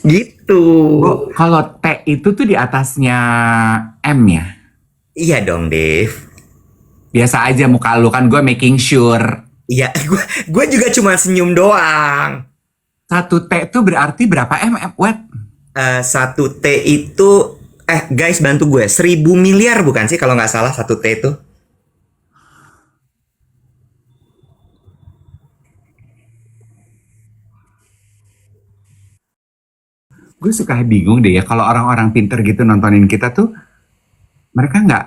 Gitu. Bu, kalau T itu tuh di atasnya M ya? Iya dong, Dev. Biasa aja muka lu kan gue making sure. Iya, gue juga cuma senyum doang. Satu T itu berarti berapa M? What? Satu T itu, guys bantu gue, 1.000 miliar bukan sih kalau nggak salah satu T itu? Gue suka bingung deh ya kalau orang-orang pinter gitu nontonin kita tuh mereka nggak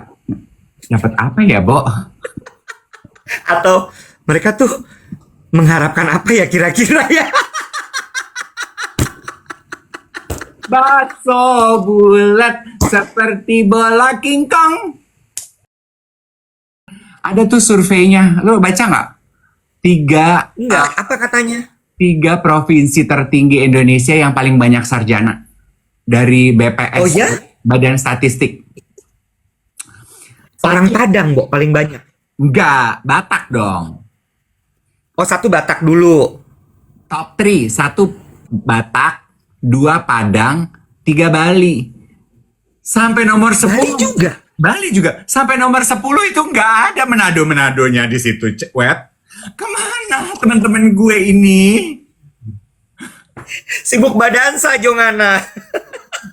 dapat apa ya, Bo? Atau mereka tuh mengharapkan apa ya kira-kira ya? Bakso bulat seperti bola King Kong. Ada tuh surveinya, lo baca nggak? Tiga, Enggak, apa katanya? tiga provinsi tertinggi Indonesia yang paling banyak sarjana dari Oh BPS, ya, Badan Statistik. orang Satu, Padang, Bo, paling banyak. enggak, Batak dong. Oh, satu Batak dulu. Top 3, satu Batak, dua Padang, tiga Bali. Sampai nomor Bali 10. juga. Bali juga. Sampai nomor 10 itu nggak ada Manado-Manadonya di situ, Wet. Kemana teman-teman gue ini? Sibuk badan saja, Jongana.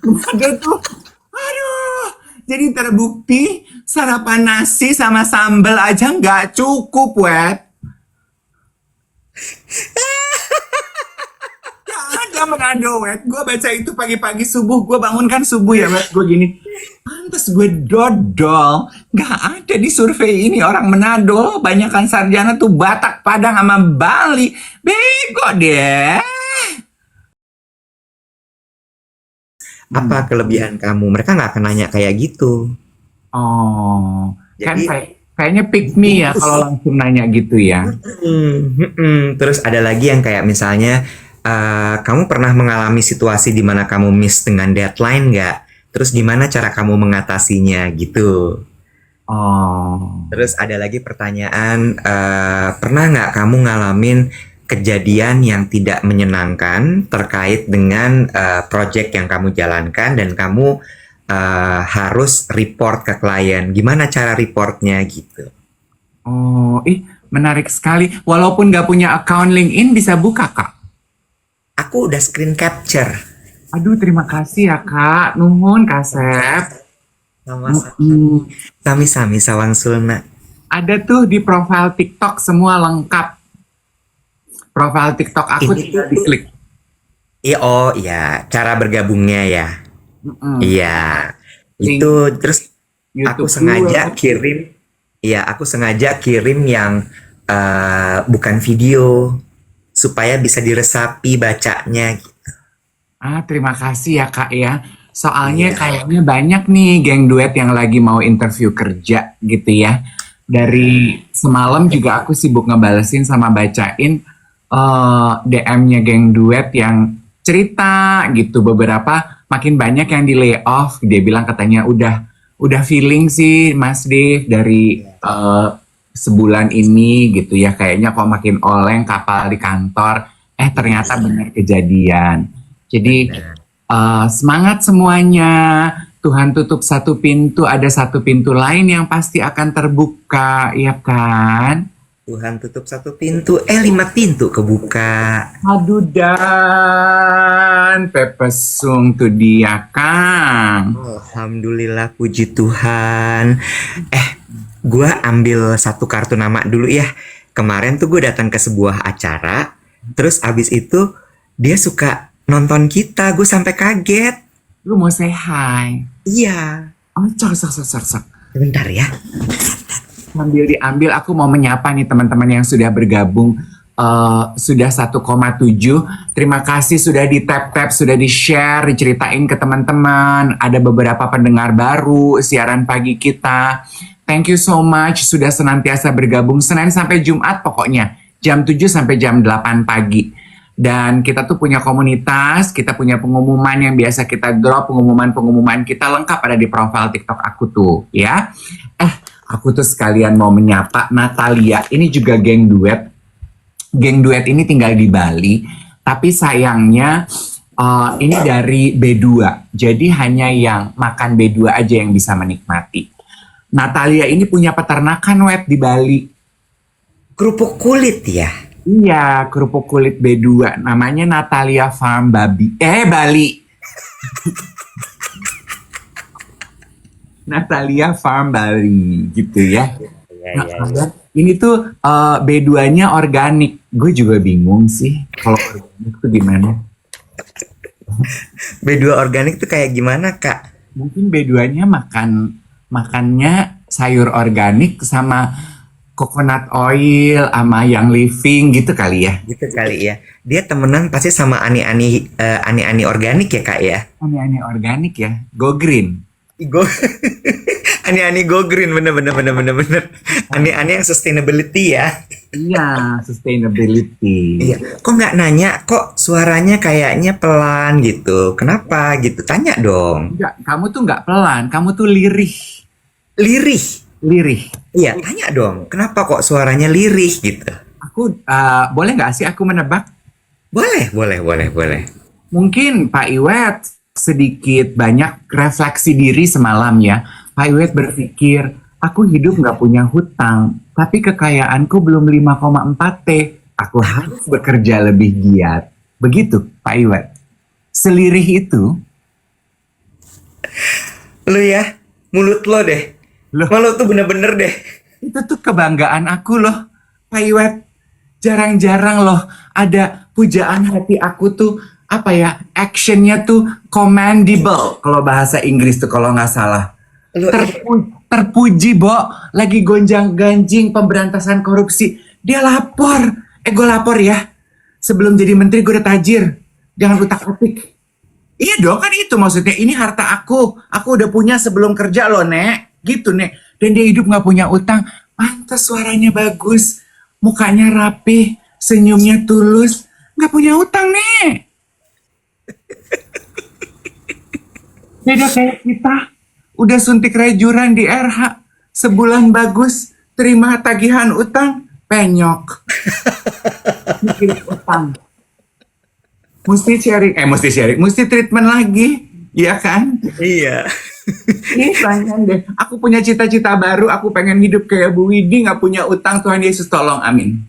Ada tuh. Aduh. Jadi terbukti sarapan nasi sama sambal aja nggak cukup, Wet. Ada Manado, Wet. Gue baca itu pagi-pagi subuh. Gue bangun kan subuh ya, Wet. Gue gini. Pantes gue dodol. Gak ada di survei ini orang Manado. Banyakan sarjana tuh Batak, Padang, sama Bali. Bego deh. Apa kelebihan kamu? Mereka nggak akan nanya kayak gitu. Oh, kan Jadi, kayaknya pick me ya kalau langsung nanya gitu ya. terus ada lagi yang kayak misalnya, kamu pernah mengalami situasi di mana kamu miss dengan deadline nggak? Terus gimana cara kamu mengatasinya gitu? Oh, Terus ada lagi pertanyaan, pernah nggak kamu ngalamin kejadian yang tidak menyenangkan terkait dengan project yang kamu jalankan dan kamu harus report ke klien? Gimana cara reportnya gitu? oh, menarik sekali. Walaupun nggak punya account LinkedIn bisa buka, Kak. Aku udah screen capture. Aduh, terima kasih ya, Kak. Nuhun, Kak Sep. Sama-sama. Mm, Sami-sami sawang sulna. Ada tuh di profil TikTok semua lengkap. Profil TikTok aku Ini, tinggal diklik. iya, oh iya, cara bergabungnya ya. Mm-mm. Iya, itu Link terus aku YouTube gue. sengaja kirim, iya aku sengaja kirim yang bukan video supaya bisa diresapi bacanya. Ah, terima kasih ya Kak ya. Soalnya Iya, kayaknya banyak nih geng duet yang lagi mau interview kerja gitu ya. Dari semalam juga aku sibuk ngebalesin sama bacain DM-nya geng duet yang cerita gitu. Beberapa makin banyak yang di layoff. Dia bilang katanya udah feeling sih Mas Dev dari sebulan ini gitu ya. Kayaknya kok makin oleng kapal di kantor. Ternyata iya, benar kejadian. Jadi benar. semangat semuanya. Tuhan tutup satu pintu, ada satu pintu lain yang pasti akan terbuka, ya kan? Tuhan tutup satu pintu, 5 pintu kebuka. Aduh dan pepesung tuh dia, Kang. Alhamdulillah, puji Tuhan. Eh, gue ambil satu kartu nama dulu ya. Kemarin tuh gue datang ke sebuah acara, terus abis itu dia suka nonton kita, gue sampai kaget. Lu mau say hi? Iya, Oh, cok, sok, sok, sok, sok. sebentar ya. Sambil diambil, aku mau menyapa nih teman-teman yang sudah bergabung. Sudah 1,7. Terima kasih sudah di tap-tap, sudah di-share, diceritain ke teman-teman. Ada beberapa pendengar baru siaran pagi kita. Thank you so much sudah senantiasa bergabung Senin sampai Jumat pokoknya. Jam 7 sampai jam 8 pagi. Dan kita tuh punya komunitas, kita punya pengumuman yang biasa kita drop, pengumuman-pengumuman kita lengkap ada di profil TikTok aku tuh, ya. Aku tuh sekalian mau menyapa Natalia, ini juga geng duet. Geng duet ini tinggal di Bali, tapi sayangnya Ini dari B2, jadi hanya yang makan B2 aja yang bisa menikmati. Natalia ini punya peternakan wet di Bali. Kerupuk kulit ya? Iya, kerupuk kulit B2. Namanya Natalia Farm Babi. Bali. Natalia Farm Bali, gitu ya. Nah, ini tuh B2-nya organik. Gue juga bingung sih kalau organik tuh gimana. B2 organik tuh kayak gimana, Kak? Mungkin B2-nya makannya sayur organik sama coconut oil sama yang living gitu kali ya. Gitu kali ya. Dia temenan pasti sama ani-ani organik ya, Kak ya? Ani-ani organik ya. Go green. Go ani-ani go green, bener. Ani-ani yang sustainability ya. Iya, sustainability. Iya. Kok nggak nanya? Kok suaranya kayaknya pelan gitu? Kenapa gitu? Tanya dong. Enggak, kamu tuh nggak pelan, kamu tuh lirih. Lirih. Lirih. Iya, tanya dong. Kenapa kok suaranya lirih gitu? Aku boleh nggak sih aku menebak? Boleh. Mungkin Pak Iwet sedikit banyak refleksi diri semalam ya. Pak Iwet berpikir, aku hidup nggak punya hutang, tapi kekayaanku belum 5,4 T. Aku harus bekerja lebih giat. Begitu Pak Iwet. Selirih itu. Lu ya, mulut lo deh. Loh, Mulut tuh bener-bener deh. itu tuh kebanggaan aku loh, Pak Iwet. Jarang-jarang loh ada pujaan hati aku tuh, apa ya, actionnya tuh commendable. Kalau bahasa Inggris tuh kalau nggak salah. Lu Terpuji, Bo. Lagi gonjang-ganjing pemberantasan korupsi. Dia lapor. Gue lapor ya. Sebelum jadi menteri gue udah tajir. Jangan utak-atik. Iya dong, kan itu maksudnya. Ini harta aku. Aku udah punya sebelum kerja loh, Nek. Gitu, Nek. Dan dia hidup gak punya utang. Pantas suaranya bagus. Mukanya rapih. Senyumnya tulus. Gak punya utang, Nek. Beda kayak kita. Udah suntik rejuran di RH. Sebulan bagus. Terima tagihan utang. Penyok. Mikir utang. Mesti sharing. Mesti treatment lagi. Iya kan? iya. Ih, sayang deh. Aku punya cita-cita baru. Aku pengen hidup kayak Bu Widi. Gak punya utang. Tuhan Yesus tolong. Amin.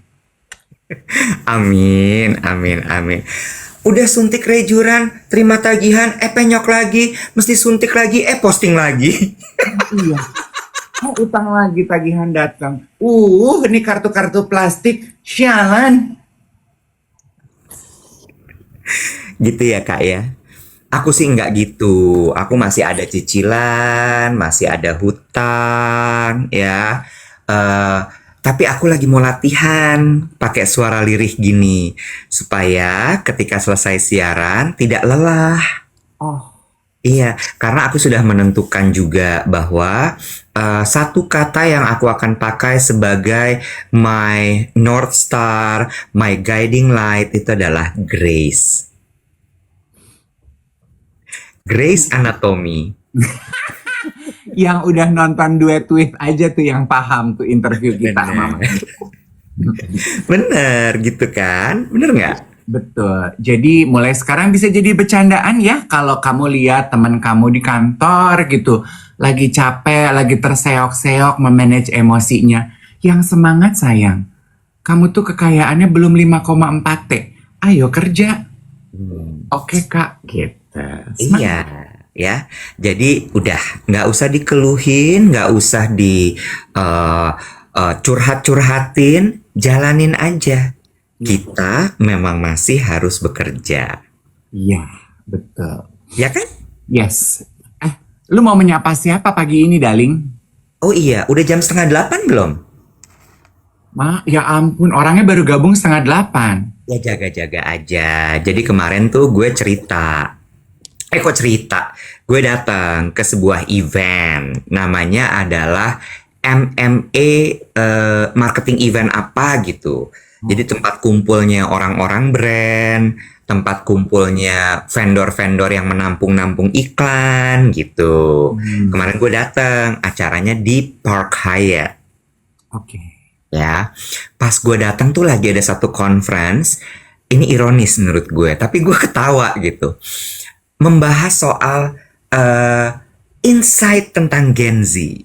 Amin. Udah suntik rejuran, terima tagihan, penyok lagi, mesti suntik lagi, posting lagi. Iya. Utang lagi tagihan datang. Ini kartu-kartu plastik. Sialan. Gitu ya, Kak ya. Aku sih nggak gitu. Aku masih ada cicilan, masih ada hutang, ya. Tapi aku lagi mau latihan pakai suara lirih gini supaya ketika selesai siaran tidak lelah. Oh, Iya, karena aku sudah menentukan juga bahwa satu kata yang aku akan pakai sebagai my North Star, my guiding light itu adalah grace. Grace Anatomy. yang udah nonton duet with aja tuh yang paham tuh interview kita sama Mas. Bener gitu kan? Bener nggak? Betul. Jadi mulai sekarang bisa jadi bercandaan ya kalau kamu lihat teman kamu di kantor gitu lagi capek, lagi terseok-seok memanage emosinya. Yang semangat sayang. Kamu tuh kekayaannya belum 5,4 T. Ayo kerja. Oke Kak, gitu. Semangat. Iya, ya. Jadi udah nggak usah dikeluhin, nggak usah di curhat-curhatin, jalanin aja. Kita memang masih harus bekerja, Iya, betul. ya kan? Yes. Lu mau menyapa siapa pagi ini, Daling? Oh iya, udah jam 7:30 belum? Ya ampun, orangnya baru gabung 7:30. Ya jaga-jaga aja. Jadi kemarin tuh gue cerita. Kok cerita? Gue datang ke sebuah event. Namanya adalah MMA marketing event apa gitu. Jadi tempat kumpulnya orang-orang brand, tempat kumpulnya vendor-vendor yang menampung-nampung iklan gitu. Kemarin gue datang, acaranya di Park Hyatt. Oke. Ya, pas gue datang tuh lagi ada satu conference ini ironis menurut gue, tapi gue ketawa gitu. Membahas soal eh, insight tentang Gen Z.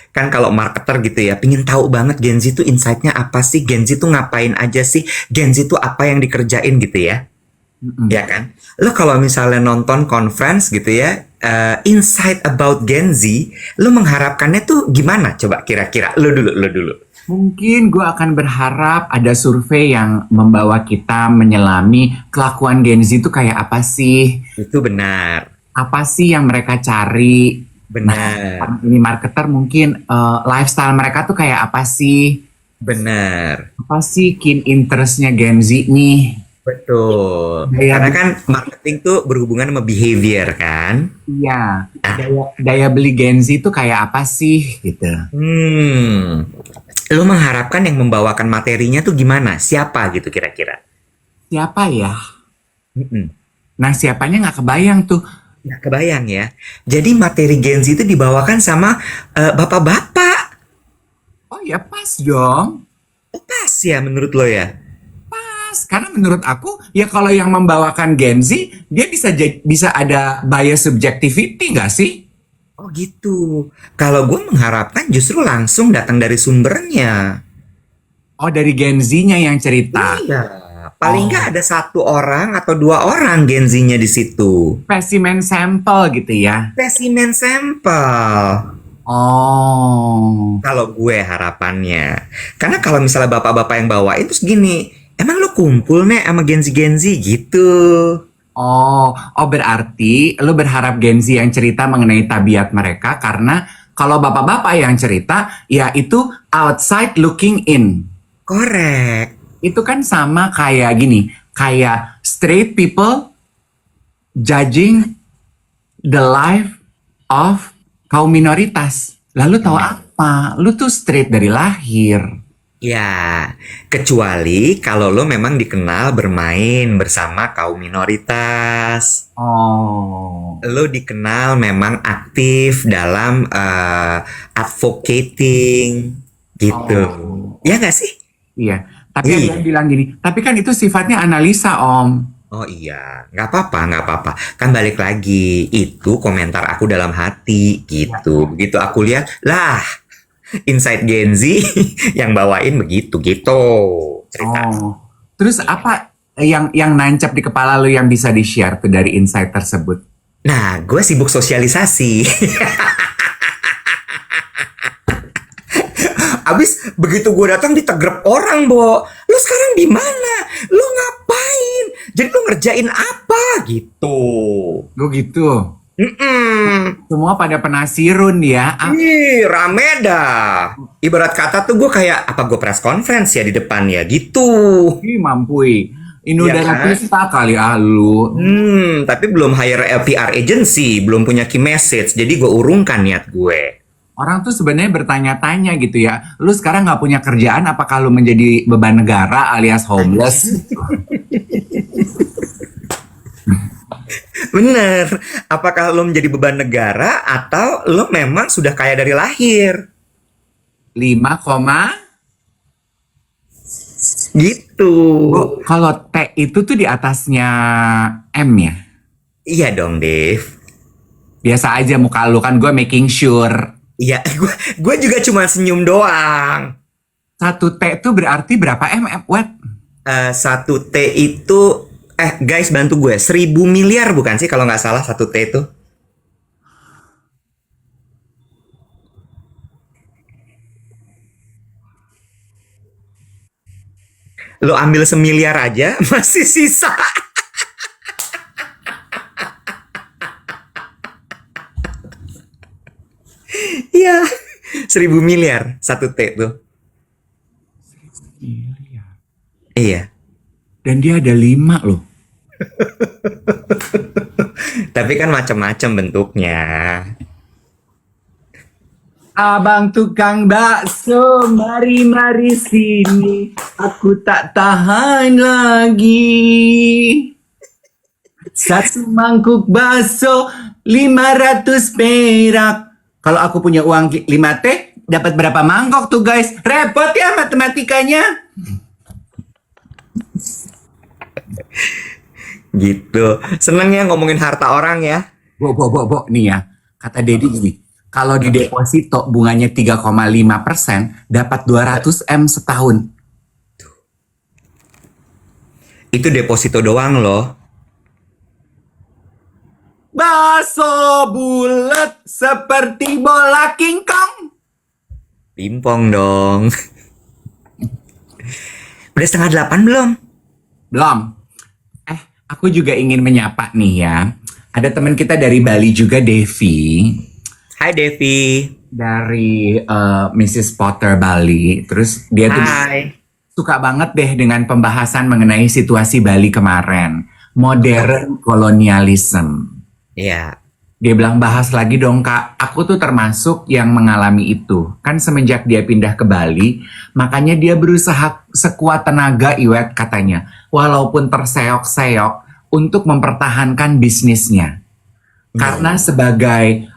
Kan kalau marketer gitu ya, pingin tahu banget Gen Z itu insight-nya apa sih? Gen Z itu ngapain aja sih? Gen Z itu apa yang dikerjain gitu ya? Mm-mm. Ya kan? Lo kalau misalnya nonton conference gitu ya, insight about Gen Z, lo mengharapkannya tuh gimana? Coba kira-kira, lo dulu. Mungkin gue akan berharap ada survei yang membawa kita menyelami kelakuan Gen Z itu kayak apa sih? Itu benar, Apa sih yang mereka cari? benar, Ini marketer mungkin lifestyle mereka tuh kayak apa sih? benar. Apa sih keen interestnya Gen Z nih? Betul. Daya, Karena kan marketing tuh berhubungan sama behavior kan? iya, Nah, daya beli Gen Z itu kayak apa sih gitu? lo mengharapkan yang membawakan materinya tuh gimana? Siapa gitu kira-kira? Siapa ya? Mm-mm. Nah siapanya nggak kebayang tuh. Nah, kebayang ya. Jadi materi Gen Z itu dibawakan sama bapak-bapak. Oh ya pas dong. Oh, pas ya menurut lo ya? Pas. Karena menurut aku ya kalau yang membawakan Gen Z dia bisa ada bias subjectivity nggak sih? Oh gitu. Kalau gue mengharapkan justru langsung datang dari sumbernya. Oh dari Gen Z-nya yang cerita. Iya. Paling Oh nggak ada satu orang atau dua orang Gen Z-nya di situ. specimen sampel gitu ya. Spesimen sampel. Oh. Kalau gue harapannya. Karena kalau misalnya bapak-bapak yang bawain terus gini. Emang lo kumpul nih sama Gen Z gitu. Oh, berarti lu berharap Gen Z yang cerita mengenai tabiat mereka karena kalau bapak-bapak yang cerita, ya itu outside looking in. Korek. Itu kan sama kayak gini, kayak straight people judging the life of kaum minoritas. Lalu tahu apa? Lu tuh straight dari lahir. Ya, kecuali kalau lo memang dikenal bermain bersama kaum minoritas. Oh, Lo dikenal memang aktif dalam advocating gitu. oh, Ya nggak sih? iya. Tapi ada yang Iya. bilang gini, tapi kan itu sifatnya analisa, Om. Oh iya, nggak apa-apa, nggak apa-apa. Kan balik lagi, itu komentar aku dalam hati gitu. Begitu aku lihat, lah, Inside Gen Z yang bawain begitu gitu cerita. Oh, terus apa yang nancap di kepala lu yang bisa di-share tuh dari insight tersebut? Nah, gue sibuk sosialisasi. Abis begitu gue datang ditegrep orang, Bo. Lu sekarang di mana? Lu ngapain? Jadi lu ngerjain apa gitu? Lu gitu. Mm-mm. Semua pada penasirun ya. Ih, rame dah. Ibarat kata tuh gue kayak apa gue press conference ya di depan ya gitu. Mampui. Ini Iya udah kan? pesta kali lu. Tapi belum hire PR agency, belum punya key message. Jadi gue urungkan niat gue. Orang tuh sebenarnya bertanya-tanya gitu ya. Lu sekarang nggak punya kerjaan, apakah lu menjadi beban negara alias homeless? Bener. Apakah lo menjadi beban negara atau lo memang sudah kaya dari lahir? 5, Gitu. oh, kalau T itu tuh di atasnya M ya. Iya dong, Dave. Biasa aja muka lu kan gue making sure. Iya, gue juga cuma senyum doang. 1 T itu berarti berapa M? What? 1 T itu, guys bantu gue, 1.000 miliar bukan sih kalau nggak salah 1 T itu? Lo ambil semiliar aja, masih sisa. Iya, 1.000 miliar 1 T tuh. Iya. Iya, Dan dia ada 5 loh. tapi kan macam-macam bentuknya. Abang tukang bakso, mari-mari sini. Aku tak tahan lagi. 1 mangkuk bakso, 500 perak. Kalau aku punya uang 5 T, dapat berapa mangkok tuh guys? Repot ya matematikanya. Gitu. Seneng ya ngomongin harta orang ya. Bo, nih ya. Kata Dedi gini, kalau di Oke. deposito bunganya 3,5%, dapat 200 M setahun. Itu deposito doang loh. Bakso bulat seperti bola kingkong. Pimpong dong. Udah 7:30 belum? Belum. Aku juga ingin menyapa nih ya. Ada teman kita dari Bali juga, Devi. Hai Devi. Dari Mrs. Potter Bali. Terus dia tuh Hai. suka banget deh dengan pembahasan mengenai situasi Bali kemarin. Modern colonialism. Iya. Dia bilang bahas lagi dong Kak, aku tuh termasuk yang mengalami itu. Kan semenjak dia pindah ke Bali, makanya dia berusaha sekuat tenaga Iwet katanya. Walaupun terseok-seok untuk mempertahankan bisnisnya. Karena sebagai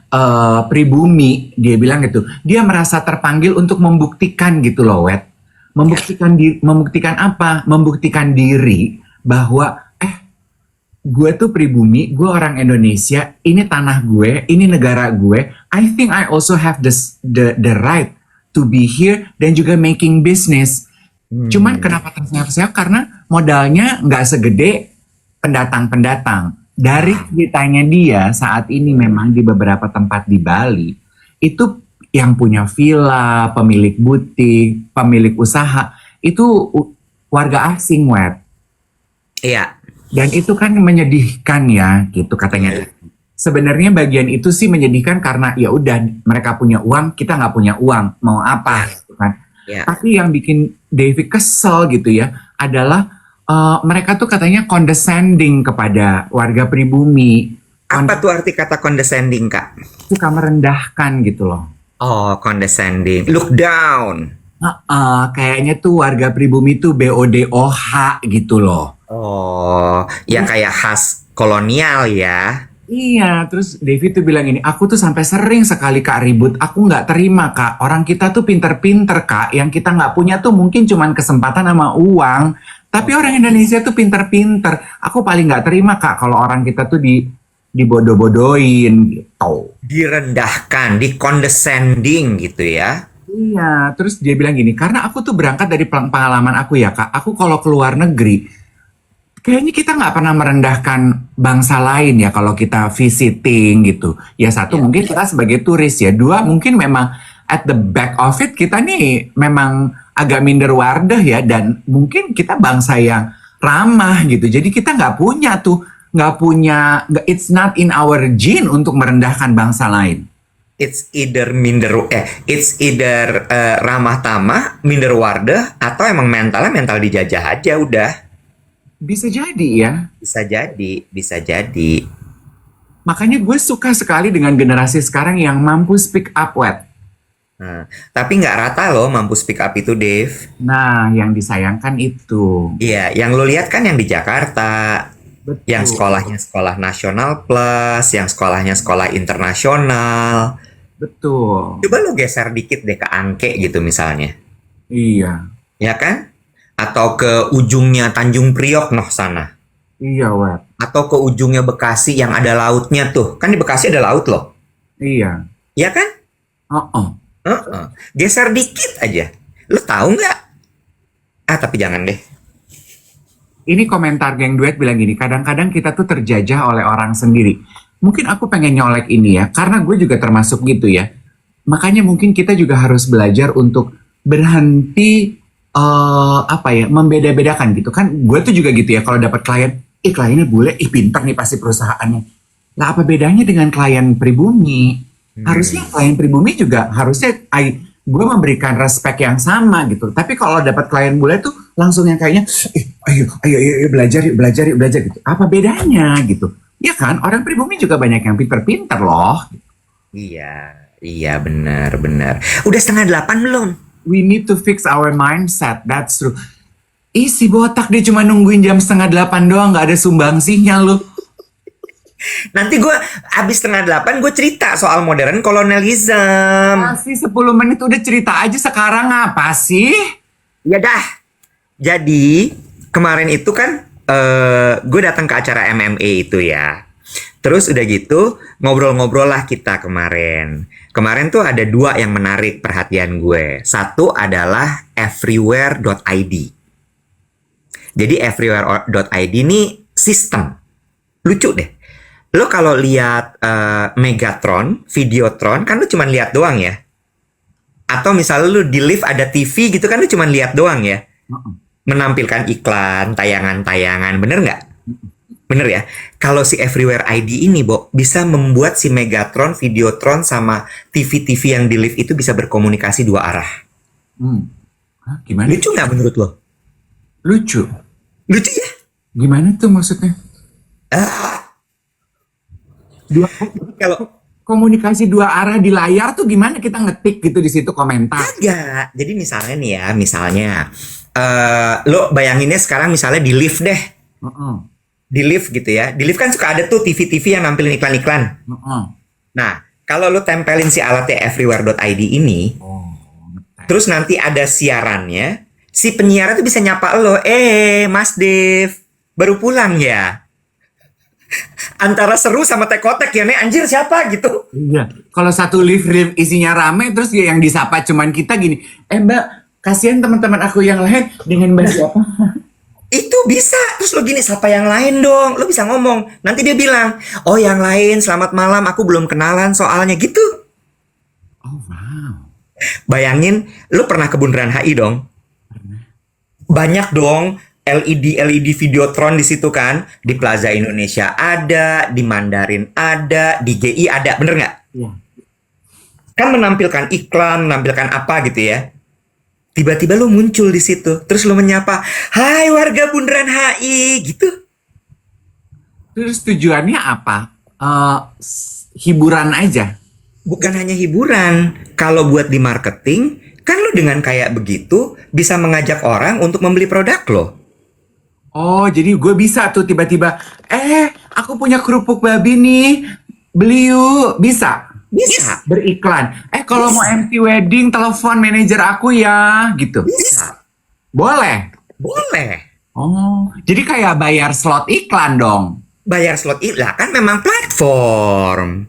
pribumi, dia bilang gitu, dia merasa terpanggil untuk membuktikan gitu loh Wet. Membuktikan apa? Membuktikan diri bahwa gue tuh pribumi, gue orang Indonesia, ini tanah gue, ini negara gue. I think I also have the right to be here dan juga making business. Cuman kenapa terseok-seok? Karena modalnya nggak segede pendatang-pendatang. Dari ceritanya dia saat ini memang di beberapa tempat di Bali, itu yang punya villa, pemilik butik, pemilik usaha, itu warga asing, Wet. Iya. Dan itu kan menyedihkan ya, gitu katanya. Sebenarnya bagian itu sih menyedihkan karena ya udah mereka punya uang, kita nggak punya uang, mau apa, gitu kan. Iya. Tapi yang bikin Devi kesel gitu ya, adalah mereka tuh katanya condescending kepada warga pribumi. Apa tuh arti kata condescending, Kak? Suka merendahkan gitu loh. Oh, condescending. Look down. Kayaknya tuh warga pribumi tuh BODOH gitu loh. Oh, ya kayak khas kolonial ya. Iya, terus Devi tuh bilang ini, aku tuh sampai sering sekali Kak ribut, aku nggak terima Kak, orang kita tuh pinter-pinter Kak, yang kita nggak punya tuh mungkin cuman kesempatan sama uang, tapi orang Indonesia tuh pinter-pinter, aku paling nggak terima Kak kalau orang kita tuh dibodoh-bodohin gitu. Direndahkan, di condescending gitu ya. Iya, terus dia bilang gini, karena aku tuh berangkat dari pengalaman aku ya Kak, aku kalau keluar negeri, kayaknya kita nggak pernah merendahkan bangsa lain ya kalau kita visiting gitu. Ya satu mungkin kita sebagai turis ya. Dua mungkin memang at the back of it kita nih memang agak minder wardah ya. Dan mungkin kita bangsa yang ramah gitu. Jadi kita nggak punya it's not in our gene untuk merendahkan bangsa lain. It's either ramah tamah, minder wardah, atau emang mental dijajah aja udah. Bisa jadi ya. Bisa jadi. Makanya gue suka sekali dengan generasi sekarang yang mampu speak up, Wet. Nah, tapi nggak rata loh mampu speak up itu, Dave. Nah, yang disayangkan itu. Iya, yang lo lihat kan yang di Jakarta. Betul. Yang sekolahnya sekolah nasional plus, yang sekolahnya sekolah internasional. Betul. Coba lo geser dikit deh ke Angke gitu misalnya. Iya. Ya kan? Atau ke ujungnya Tanjung Priok noh sana. Iya, Wet. Atau ke ujungnya Bekasi yang ada lautnya tuh. Kan di Bekasi ada laut loh. Iya. Ya kan? Geser dikit aja. Lo tahu nggak? Tapi jangan deh. Ini komentar geng duet bilang gini, kadang-kadang kita tuh terjajah oleh orang sendiri. Mungkin aku pengen nyolek ini ya, karena gue juga termasuk gitu ya. Makanya mungkin kita juga harus belajar untuk berhenti membeda-bedakan gitu kan. Gue tuh juga gitu ya, kalau dapat klien, kliennya bule, pintar nih pasti perusahaannya. Lah apa bedanya dengan klien pribumi? Harusnya klien pribumi juga harusnya gue memberikan respect yang sama gitu. Tapi kalau dapat klien bule tuh langsung yang kayaknya, ayo belajar gitu. Apa bedanya gitu? Ya kan, orang pribumi juga banyak yang pinter-pinter loh. Iya benar. Udah 7:30 belum? We need to fix our mindset, that's true. Si botak dia cuma nungguin jam 7:30 doang, gak ada sumbangsinya lu. Nanti gue abis 7:30 gue cerita soal modern kolonialism. Masih 10 menit udah cerita aja sekarang apa sih? Ya dah. Jadi kemarin itu kan gue datang ke acara MMA itu ya. Terus udah gitu ngobrol-ngobrol lah kita kemarin. Kemarin tuh ada dua yang menarik perhatian gue. Satu adalah everywhere.id. Jadi everywhere.id ini sistem. Lucu deh. Lo kalau lihat Megatron, Videotron, kan lo cuma lihat doang ya. Atau misalnya lo di lift ada TV gitu kan lo cuma lihat doang ya. Menampilkan iklan, tayangan-tayangan, bener nggak? Bener ya? Kalau si Everywhere ID ini, Bo, bisa membuat si Megatron, Videotron, sama TV-TV yang di lift itu bisa berkomunikasi dua arah. Hah, gimana? Lucu nggak menurut lo? Lucu. Lucu ya? Gimana tuh maksudnya? Dua Kalau komunikasi dua arah di layar tuh gimana kita ngetik gitu di situ komentar? kagak. Jadi misalnya nih ya, lo bayanginnya sekarang misalnya di lift deh. Di lift gitu ya. Di lift kan suka ada tuh TV-TV yang nampilin iklan-iklan. Nah, kalau lo tempelin si alatnya everywhere.id ini, terus nanti ada siarannya, si penyiar itu bisa nyapa lo, Mas Dev, baru pulang ya? Antara seru sama tekotek ya, Nek, anjir siapa gitu. Iya. Kalau satu lift isinya rame, terus ya yang disapa cuman kita gini, Mbak, kasihan teman-teman aku yang lain dengan Mbak siapa? Itu bisa. Terus lo gini, sapa yang lain dong. Lo bisa ngomong. Nanti dia bilang, oh yang lain selamat malam, aku belum kenalan soalnya gitu. Oh wow. Bayangin, lo pernah ke Bundaran HI dong? Banyak dong LED Videotron di situ kan. Di Plaza Indonesia ada, di Mandarin ada, di GI ada, bener nggak? Iya. Kan menampilkan iklan, menampilkan apa gitu ya. Tiba-tiba lo muncul di situ, terus lo menyapa, "Hai warga Bundaran HI," gitu. Terus tujuannya apa? Hiburan aja. Bukan hanya hiburan, kalau buat di marketing, kan lo dengan kayak begitu bisa mengajak orang untuk membeli produk lo. Oh, jadi gue bisa tuh tiba-tiba, aku punya kerupuk babi nih, beli yuk, bisa? Bisa. Beriklan. Kalau Bisa. mau MC wedding, telepon manajer aku ya, gitu. Bisa. Boleh. Boleh. Oh, jadi kayak bayar slot iklan dong. Bayar slot lah kan memang platform.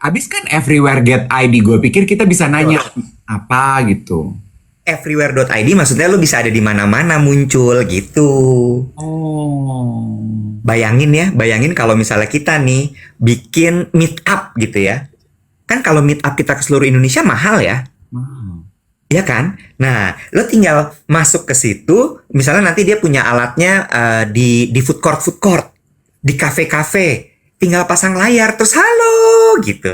Abis kan everywhere get ID, gue pikir kita bisa nanya apa gitu. Everywhere.id maksudnya lo bisa ada di mana-mana muncul gitu. Oh. Bayangin kalau misalnya kita nih bikin meet up gitu ya. Kan kalau meet up kita ke seluruh Indonesia mahal ya. Ya kan? Nah, lo tinggal masuk ke situ, misalnya nanti dia punya alatnya di food court, di kafe-kafe. Tinggal pasang layar terus halo gitu.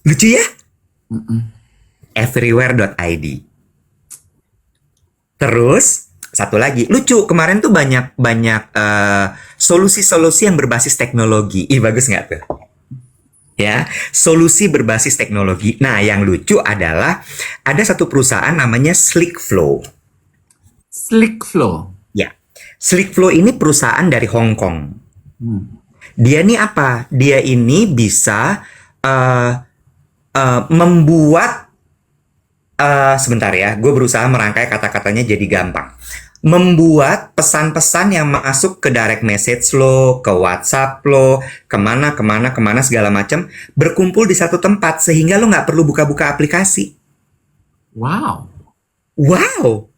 Lucu ya? Everywhere.id. Terus satu lagi lucu, kemarin tuh banyak solusi-solusi yang berbasis teknologi. Ih, bagus nggak tuh? Ya, solusi berbasis teknologi. Nah, yang lucu adalah ada satu perusahaan namanya Slickflow. Slickflow. Ya, Slickflow ini perusahaan dari Hong Kong. Dia ini apa? Dia ini bisa membuat sebentar ya, gue berusaha merangkai kata-katanya jadi gampang. Membuat pesan-pesan yang masuk ke direct message lo, ke WhatsApp lo, kemana segala macam, berkumpul di satu tempat sehingga lo nggak perlu buka-buka aplikasi. Wow. Wow,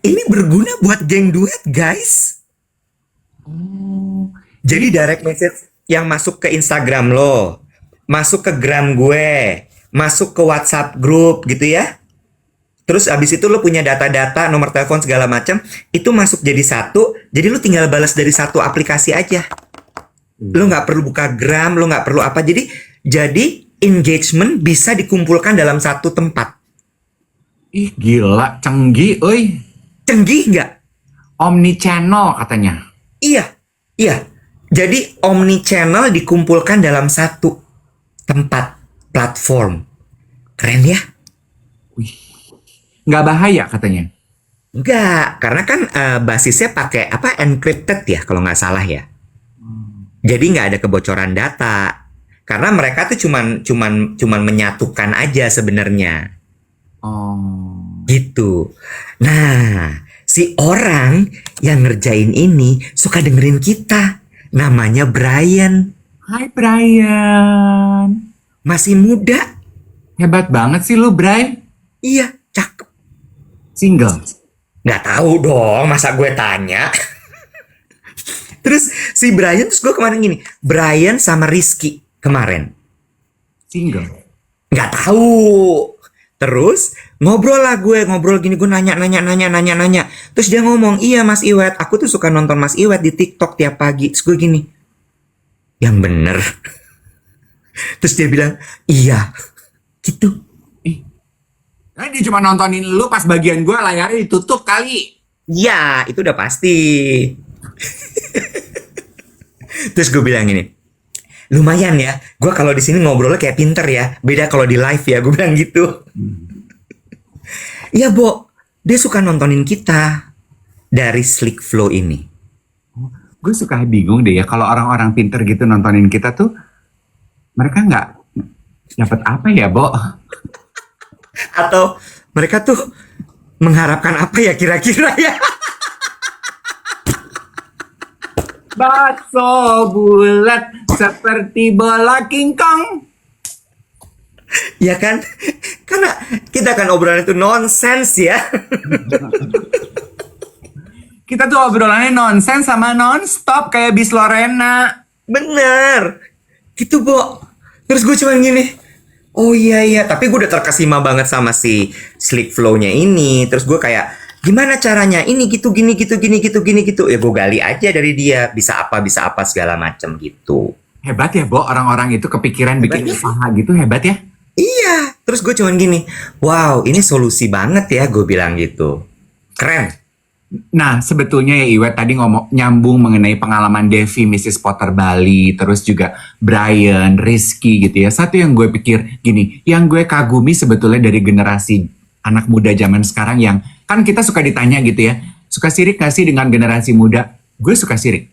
ini berguna buat geng duet, guys. Jadi direct message yang masuk ke Instagram lo, masuk ke gram gue, masuk ke WhatsApp grup gitu ya. Terus abis itu lo punya data-data, nomor telepon segala macam, itu masuk jadi satu, jadi lo tinggal balas dari satu aplikasi aja. Lo nggak perlu buka gram, lo nggak perlu apa. Jadi engagement bisa dikumpulkan dalam satu tempat. Ih, gila, canggih, oi. Canggih nggak? Omni channel katanya. Iya. Jadi omni channel dikumpulkan dalam satu tempat platform. Keren ya? Nggak bahaya katanya. Enggak, karena kan basisnya pakai apa, encrypted ya kalau nggak salah ya. Jadi nggak ada kebocoran data. Karena mereka tuh cuman menyatukan aja sebenarnya. Oh. Gitu. Nah, si orang yang ngerjain ini suka dengerin kita. Namanya Brian. Hai Brian. Masih muda. Hebat banget sih lu, Bray. Iya, cakep. Single. Nggak tahu dong, masa gue tanya. Terus si Brian, terus gue kemarin gini, Brian sama Rizky kemarin. Single. Nggak tahu. Terus ngobrol lah gue, ngobrol gini, gue nanya. Terus dia ngomong, iya Mas Iwet, aku tuh suka nonton Mas Iwet di TikTok tiap pagi. Terus gue gini, yang bener. Terus dia bilang, iya, gitu. Dia cuma nontonin lu pas bagian gue layarnya ditutup kali. Ya, itu udah pasti. Terus gue bilang gini, lumayan ya, gue kalau di sini ngobrolnya kayak pinter ya, beda kalau di live ya, gue bilang gitu. Iya, Bo, dia suka nontonin kita dari Slick Flow ini. Gue suka bingung deh ya kalau orang-orang pinter gitu nontonin kita tuh, mereka nggak dapat apa ya, Bo? Atau mereka tuh mengharapkan apa ya kira-kira ya? Bakso bulat seperti bola kingkong. Ya kan? Karena kita kan obrolan itu nonsens ya. Kita tuh obrolannya nonsens sama nonstop kayak bis Lorena. Bener. Gitu, Bo. Terus gue cuman gini, oh iya, tapi gue udah terkesima banget sama si Slick Flow-nya ini. Terus gue kayak, gimana caranya? Ini gitu, gini. Ya gue gali aja dari dia. Bisa apa segala macem gitu. Hebat ya, Bo, orang-orang itu kepikiran bikin Hebat ya? usaha gitu, hebat ya. Iya. Terus gue cuman gini, wow, ini solusi banget ya, gue bilang gitu. Keren. Nah, sebetulnya ya Iwet tadi ngomong nyambung mengenai pengalaman Devi, Mrs. Potter Bali, terus juga Brian, Rizky gitu ya. Satu yang gue pikir gini, yang gue kagumi sebetulnya dari generasi anak muda zaman sekarang yang kan kita suka ditanya gitu ya, suka sirik gak sih dengan generasi muda? Gue suka sirik.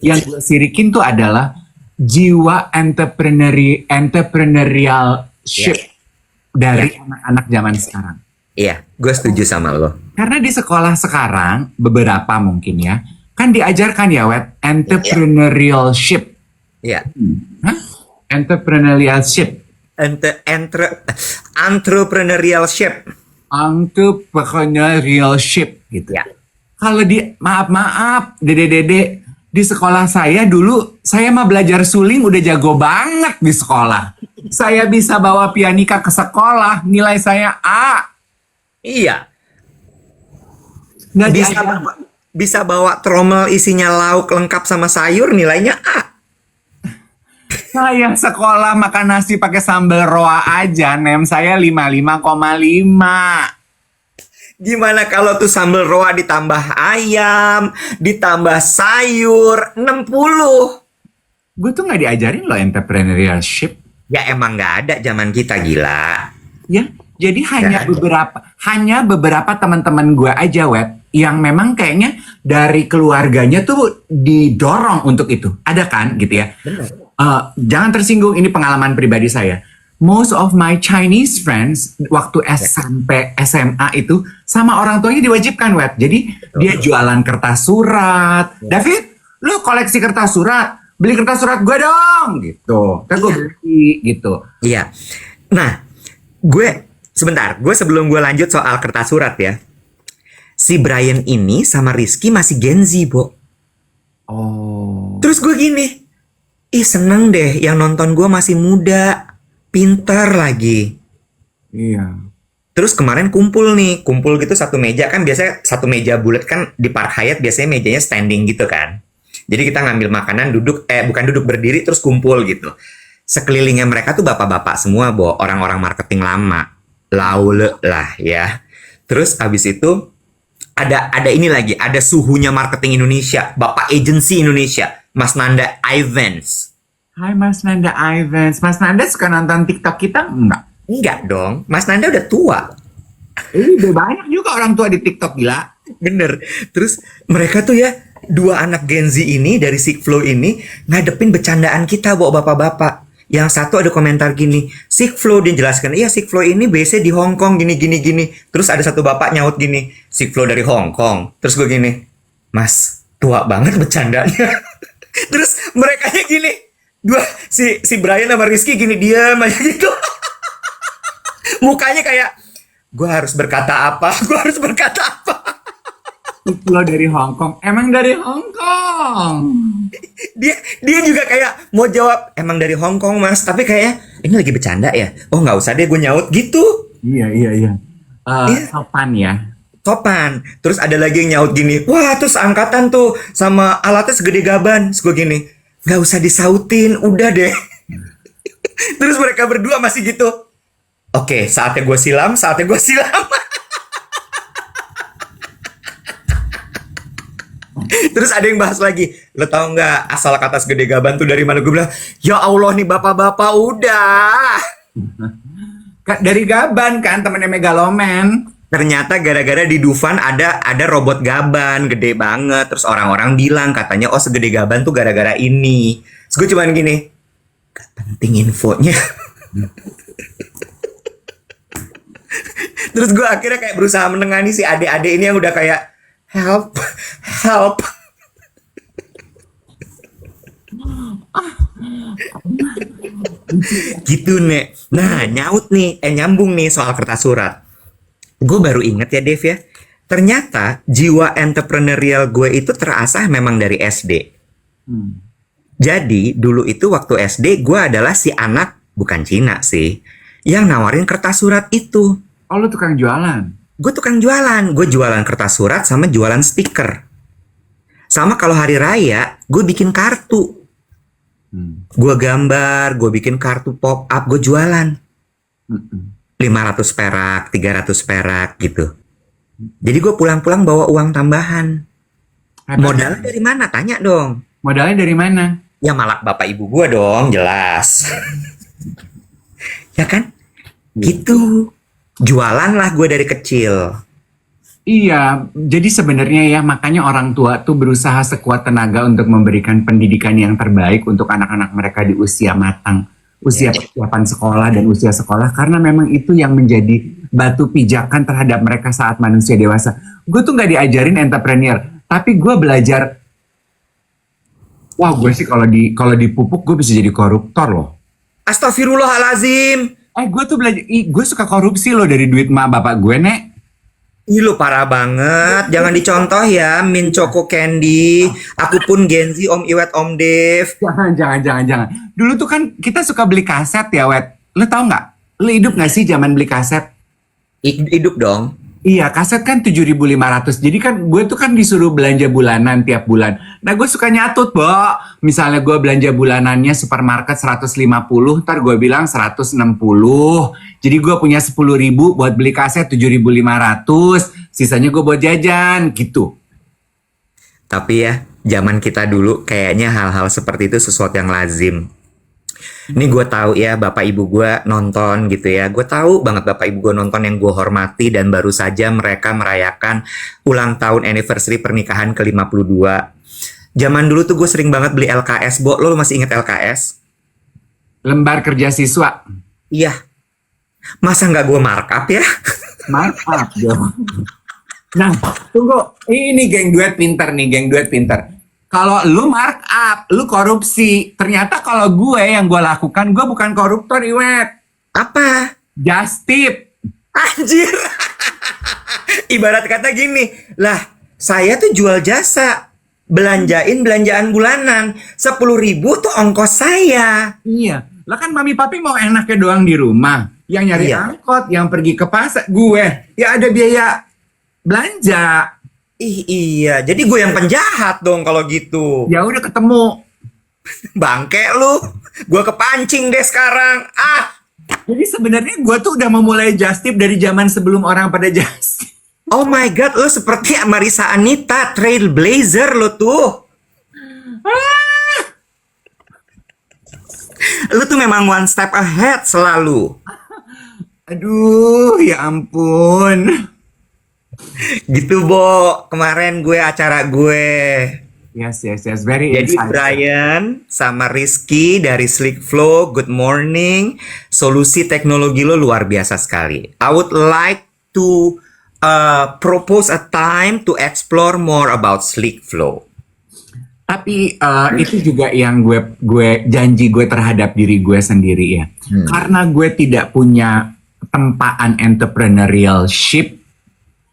Yang gue sirikin tuh adalah jiwa entrepreneurialship dari anak-anak zaman sekarang. Iya, gue setuju sama lo. Karena di sekolah sekarang, beberapa mungkin ya, kan diajarkan ya, Wet, entrepreneurship. Iya. Hah? Entrepreneurship. Entrepreneurship. Entrepreneurship gitu. Ya. Kalau maaf, dede-dede, di sekolah saya dulu, saya mah belajar suling udah jago banget di sekolah. Saya bisa bawa pianika ke sekolah, nilai saya A. Iya. Nggak Bisa bawa tromel isinya lauk lengkap sama sayur, nilainya A. Saya sekolah makan nasi pakai sambal roa aja, nem saya 55,5. Gimana kalau tuh sambal roa ditambah ayam, ditambah sayur, 60. Gue tuh nggak diajarin loh entrepreneurship. Ya emang nggak ada zaman kita, gila. Ya, jadi hanya Nggak beberapa teman-teman gue aja, Wet, yang memang kayaknya dari keluarganya tuh didorong untuk itu. Ada kan gitu ya. Jangan tersinggung, ini pengalaman pribadi saya. Most of my Chinese friends waktu SMP, SMA itu sama orang tuanya diwajibkan, Wet. Jadi dia jualan kertas surat. David, lu koleksi kertas surat, beli kertas surat gue dong, gitu. Kan gue beli, gitu. Iya. Nah, gue sebelum gue lanjut soal kertas surat ya. Si Brian ini sama Rizky masih Gen Z, Bo. Oh. Terus gue gini, ih seneng deh yang nonton gue masih muda, pintar lagi. Iya. Terus kemarin kumpul gitu satu meja, kan biasanya satu meja bulat kan di Park Hyatt biasanya mejanya standing gitu kan. Jadi kita ngambil makanan bukan duduk berdiri terus kumpul gitu. Sekelilingnya mereka tuh bapak-bapak semua, Bo, orang-orang marketing lama. Laule lah ya. Terus abis itu ada ini lagi, ada suhunya marketing Indonesia, Bapak agensi Indonesia, Mas Nanda Ivans. Hai Mas Nanda Ivans. Mas Nanda suka nonton TikTok kita? Enggak. Enggak dong, Mas Nanda udah tua. Udah banyak juga orang tua di TikTok, gila. Bener. Terus mereka tuh ya, dua anak Gen Z ini dari Slick Flow ini ngadepin bercandaan kita, bawa bapak-bapak. Yang satu ada komentar gini, Sigflo, dia jelaskan, iya Sigflo ini base di Hong Kong gini gini gini. Terus ada satu bapak nyaut gini, Sigflo dari Hong Kong. Terus gue gini, Mas, tua banget bercandanya. Terus mereka gini, si Brian sama Rizky gini diam aja gitu. Mukanya kayak, gue harus berkata apa? Gue harus berkata apa? Lo dari Hong Kong, emang dari Hong Kong. Dia juga kayak mau jawab emang dari Hong Kong mas, tapi kayaknya ini lagi bercanda ya. Oh nggak usah deh, gue nyaut gitu. Iya. Sopan ya. Sopan. Terus ada lagi yang nyaut gini, wah terus angkatan tuh sama alatnya segede gaban. Terus gue gini, nggak usah disautin, udah deh. Terus mereka berdua masih gitu. Oke, saatnya gue silam, saatnya gue silam. Terus ada yang bahas lagi, lo tau nggak asal kata segede gaban tuh dari mana? Gue bilang, ya Allah nih bapak-bapak udah. Dari Gaban kan, temennya Megaloman. Ternyata gara-gara di Dufan ada robot gaban gede banget. Terus orang-orang bilang katanya oh segede gaban tuh gara-gara ini. Terus gue cuman gini, gak penting infonya. Terus gue akhirnya kayak berusaha menengani si adik-adik ini yang udah kayak help, help. Gitu nek. Nah nyambung nih soal kertas surat. Gue baru inget ya Dev ya. Ternyata jiwa entrepreneurial gue itu terasah memang dari SD. Jadi dulu itu waktu SD gue adalah si anak, bukan Cina sih, yang nawarin kertas surat itu. Oh lu tukang jualan? Gue tukang jualan. Gue jualan kertas surat sama jualan stiker. Sama kalau hari raya, gue bikin kartu. Gue gambar, gue bikin kartu pop up, gue jualan. 500 perak, 300 perak gitu. Jadi gue pulang-pulang bawa uang tambahan. Modalnya dari mana? Tanya dong. Modalnya dari mana? Ya malak bapak ibu gue dong, jelas. Ya kan? Gitu. Jualan lah gue dari kecil. Iya, jadi sebenarnya ya makanya orang tua tuh berusaha sekuat tenaga untuk memberikan pendidikan yang terbaik untuk anak-anak mereka di usia matang, usia persiapan sekolah dan usia sekolah, karena memang itu yang menjadi batu pijakan terhadap mereka saat manusia dewasa. Gue tuh nggak diajarin entrepreneur, tapi gue belajar. Wah, gue sih kalau dipupuk gue bisa jadi koruptor loh. Astagfirullahalazim. Gue tuh belajar, gue suka korupsi loh dari duit mak bapak gue, Nek. Ih lu parah banget. Jangan dicontoh ya, Min Choco Candy. Aku pun Gen Z, Om Iwet, Om Dev. Jangan. Dulu tuh kan kita suka beli kaset ya, Wet. Lu tau nggak? Lu hidup nggak sih zaman beli kaset? Hidup dong. Iya, kaset kan 7.500. Jadi kan gue tuh kan disuruh belanja bulanan tiap bulan. Nah, gue suka nyatut, Bo. Misalnya gue belanja bulanannya supermarket 150, ntar gue bilang 160. Jadi gue punya 10.000 buat beli kaset 7.500. Sisanya gue buat jajan, gitu. Tapi ya, zaman kita dulu kayaknya hal-hal seperti itu sesuatu yang lazim. Ini gue tahu ya bapak ibu gue nonton gitu ya. Gue tahu banget bapak ibu gue nonton yang gue hormati dan baru saja mereka merayakan ulang tahun anniversary pernikahan ke-52. Zaman dulu tuh gue sering banget beli LKS, Bo. Lo masih inget LKS? Lembar kerja siswa. Iya. Masa nggak gue markup ya? Markup dong. Nah, tunggu. Ini geng duet pinter nih, geng duet pinter. Kalau lu markup, lu korupsi. Ternyata kalau yang gue lakukan, gue bukan koruptor, Iwet. Apa? Just tip. Anjir. Ibarat kata gini, lah saya tuh jual jasa. Belanjaan bulanan. 10.000 tuh ongkos saya. Iya. Lah kan mami papi mau enaknya doang di rumah. Yang nyari angkot, yang pergi ke pasar. Gue, ya ada biaya belanja. Iya, jadi gue yang penjahat dong kalau gitu. Ya udah ketemu. Bangke lu. Gue kepancing deh sekarang. Jadi sebenarnya gue tuh udah memulai just tip dari zaman sebelum orang pada just tip. Oh my god, lu seperti Marisa Anita, trailblazer lu tuh. Lu tuh memang one step ahead selalu. Aduh, ya ampun. Gitu, Bo. Kemarin acara gue. Yes, yes, yes. Very Jadi insightful. Brian sama Rizky dari Slick Flow, good morning. Solusi teknologi lo luar biasa sekali. I would like to propose a time to explore more about Slick Flow. Tapi itu juga yang gue janji gue terhadap diri gue sendiri ya. Karena gue tidak punya tempaan entrepreneurship.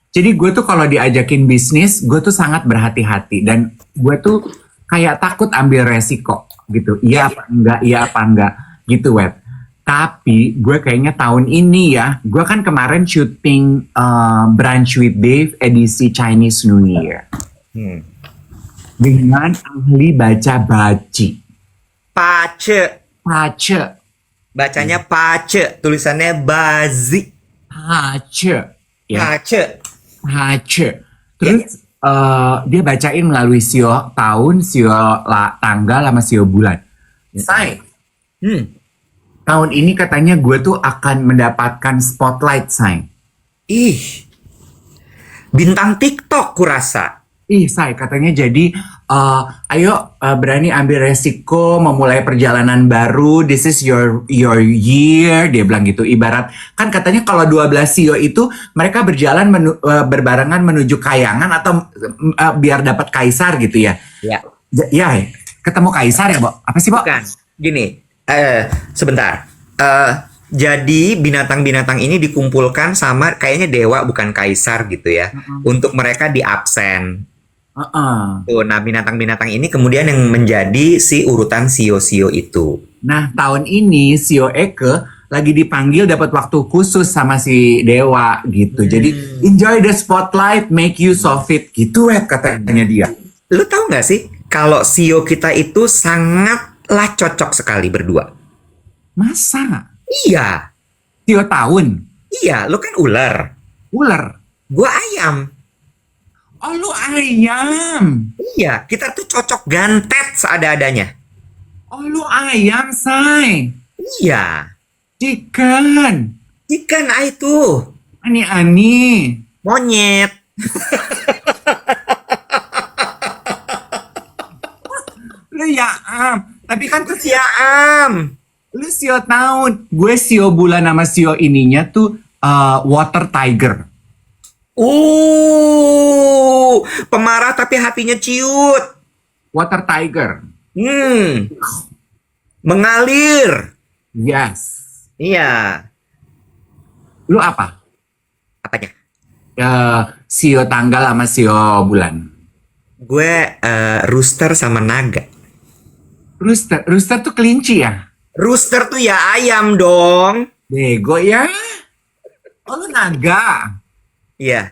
Jadi gue tuh kalau diajakin bisnis, gue tuh sangat berhati-hati dan gue tuh kayak takut ambil resiko gitu. Iya apa enggak gitu, Web. Tapi gue kayaknya tahun ini ya, gue kan kemarin syuting Brunch with Dave edisi Chinese New Year. Dengan ahli baca baci. Pace, Pace. bacanya pace, tulisannya bazi. Pace. Ya, Pace. Pace. Terus dia bacain melalui sio tahun, sio tanggal, sama sio bulan. Say, tahun ini katanya gue tuh akan mendapatkan spotlight, Say. Ih, bintang TikTok kurasa. Say, katanya jadi ayo berani ambil resiko memulai perjalanan baru. This is your year, dia bilang gitu. Ibarat kan katanya kalau 12 CEO itu mereka berjalan berbarengan menuju kayangan atau biar dapat kaisar gitu ya. Ya. Ya, ketemu kaisar ya, Bo? Apa sih, Bo? Bukan, gini, sebentar. Jadi binatang-binatang ini dikumpulkan sama kayaknya dewa bukan kaisar gitu ya, untuk mereka di absen. Tuh, nah binatang-binatang ini kemudian yang menjadi si urutan sio-sio itu. Nah, tahun ini Sio Eke lagi dipanggil dapat waktu khusus sama si dewa gitu. Jadi enjoy the spotlight, make use of it gitu katanya dia. Lu tahu nggak sih kalau sio kita itu sangatlah cocok sekali berdua. Masa? Iya, Sio tahun? iya, lu kan ular, Ular? gua ayam. Oh, lu ayam? Iya, kita tuh cocok gantet seada-adanya. Oh, lu ayam, Say? Iya, Chicken? ikan itu Ani-ani? monyet. Lu ya tapi kan tuh Ya am. lu Sio tahun. Gue Sio bulan sama Sio ininya tuh water tiger. Pemarah tapi hatinya ciut. Water tiger. Mengalir. Yes. Iya. Lu apa? Apanya? Sio tanggal sama Sio bulan. Gue rooster sama naga. Rooster. Rooster tuh kelinci ya? Rooster tuh ya ayam dong. Bego ya. Oh, lu naga. Iya.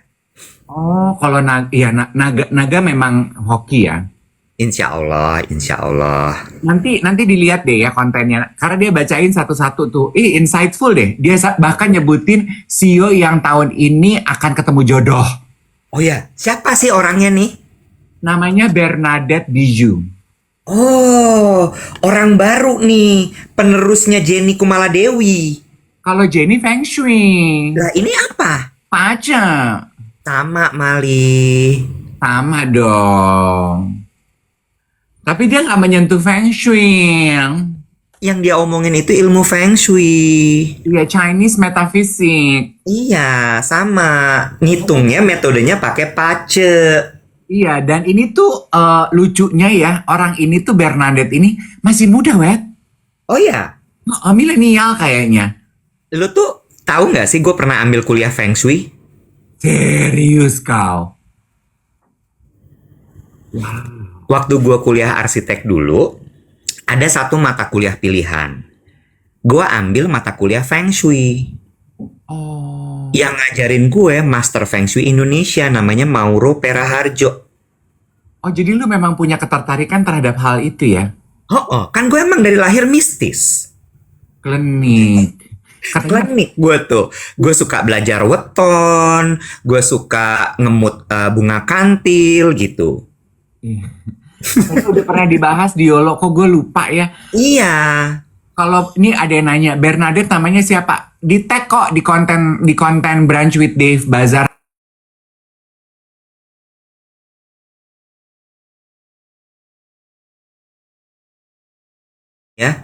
Oh, kalau naga memang hoki ya. Insya Allah, insya Allah. Nanti dilihat deh ya kontennya. Karena dia bacain satu-satu tuh. Insightful deh. Dia bahkan nyebutin Sio yang tahun ini akan ketemu jodoh. Oh ya, siapa sih orangnya nih? Namanya Bernadette Bijou. Oh, orang baru nih, penerusnya Jenny Kumala Dewi. Kalau Jenny Feng Shui. Lah ini apa? Paca. Sama Mali. Sama dong. Tapi dia nggak menyentuh Feng Shui. Yang dia omongin itu ilmu Feng Shui. Iya, Chinese metaphysics. Iya, sama. Ngitungnya metodenya pakai pace. Iya, dan ini tuh lucunya ya, orang ini tuh Bernadette ini masih muda, Wet. Oh ya, Milenial kayaknya. lu tuh tahu nggak sih gue pernah ambil kuliah Feng Shui? Serius kau? Waktu gue kuliah arsitek dulu, ada satu mata kuliah pilihan. Gue ambil mata kuliah Feng Shui. Oh. Yang ngajarin gue Master Feng Shui Indonesia namanya Mauro Peraharjo. Oh, jadi lu memang punya ketertarikan terhadap hal itu ya? Oh, kan gue emang dari lahir mistis. Klinik. Klinik gue tuh. Gue suka belajar weton, gue suka ngemut bunga kantil gitu. Itu udah pernah dibahas di Yolo, kok gue lupa ya. Iya. Kalau ini ada yang nanya, Bernadette namanya siapa? Di tag kok di konten Brunch with Dave Bazar ya.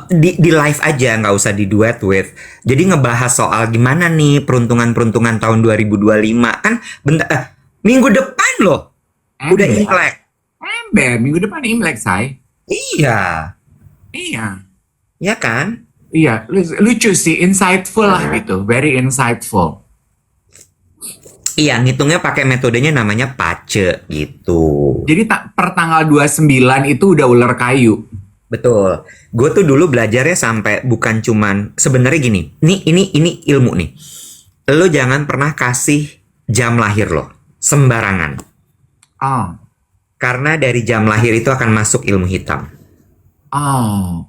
Di live aja, nggak usah di duet with. Jadi ngebahas soal gimana nih peruntungan-peruntungan tahun 2025 kan minggu depan loh. Udah Ember, Imlek. minggu depan Imlek, say. Iya, Iya, ya kan? iya, lucu sih, insightful lah gitu, very insightful. Iya, ngitungnya pakai metodenya namanya pace gitu. Jadi per tanggal 29 itu udah ular kayu. Betul. Gue tuh dulu belajarnya sampai bukan cuman sebenarnya gini. Ini ilmu nih. Lo jangan pernah kasih jam lahir lo sembarangan. Oh, Karena dari jam lahir itu akan masuk ilmu hitam. oh.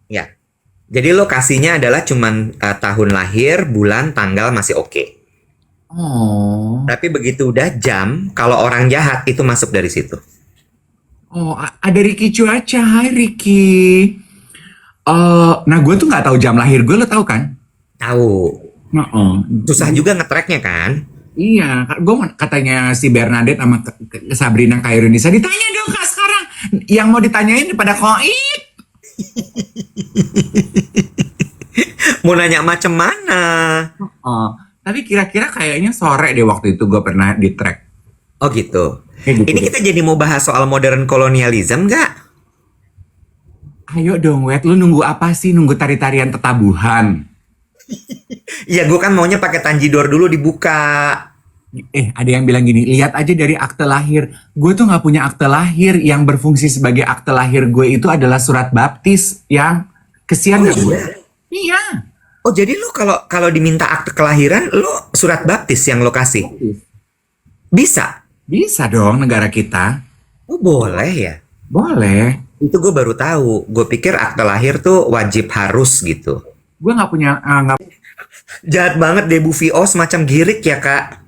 Ya. Jadi lo kasihnya adalah cuman tahun lahir, bulan, tanggal masih oke. Oh, Tapi begitu udah jam, kalau orang jahat itu masuk dari situ. oh, ada Ricky Cuaca. Hai Ricky. Nah gue tuh nggak tahu jam lahir gue, lo tahu kan? Tahu. Heeh. Susah juga nge-tracknya kan? Iya, gue katanya si Bernadette sama Sabrina Kairunisa, ditanya dong kak sekarang. Yang mau ditanyain pada koit. Mau nanya macem mana? Oh, tapi kira-kira kayaknya sore deh waktu itu gue pernah di track. Oh gitu. Kayak gitu Ini deh. kita jadi mau bahas soal modern kolonialism nggak? Ayo dong, Wet, lu nunggu apa sih? Nunggu tari-tarian tetabuhan. Iya, gue kan maunya pakai Tanjidor dulu dibuka. Ada yang bilang gini, lihat aja dari akte lahir. Gue tuh nggak punya akte lahir. Yang berfungsi sebagai akte lahir gue itu adalah surat baptis yang kesian Oh gak gue? iya? Iya. Oh jadi lu kalau diminta akte kelahiran, lu surat baptis yang lo kasih? Bisa? Bisa dong negara kita. Oh boleh ya? Boleh. Itu gue baru tahu. Gue pikir akte lahir tuh wajib harus gitu. Gue nggak punya, nggak. Jahat banget deh Bu VO, semacam girik ya kak.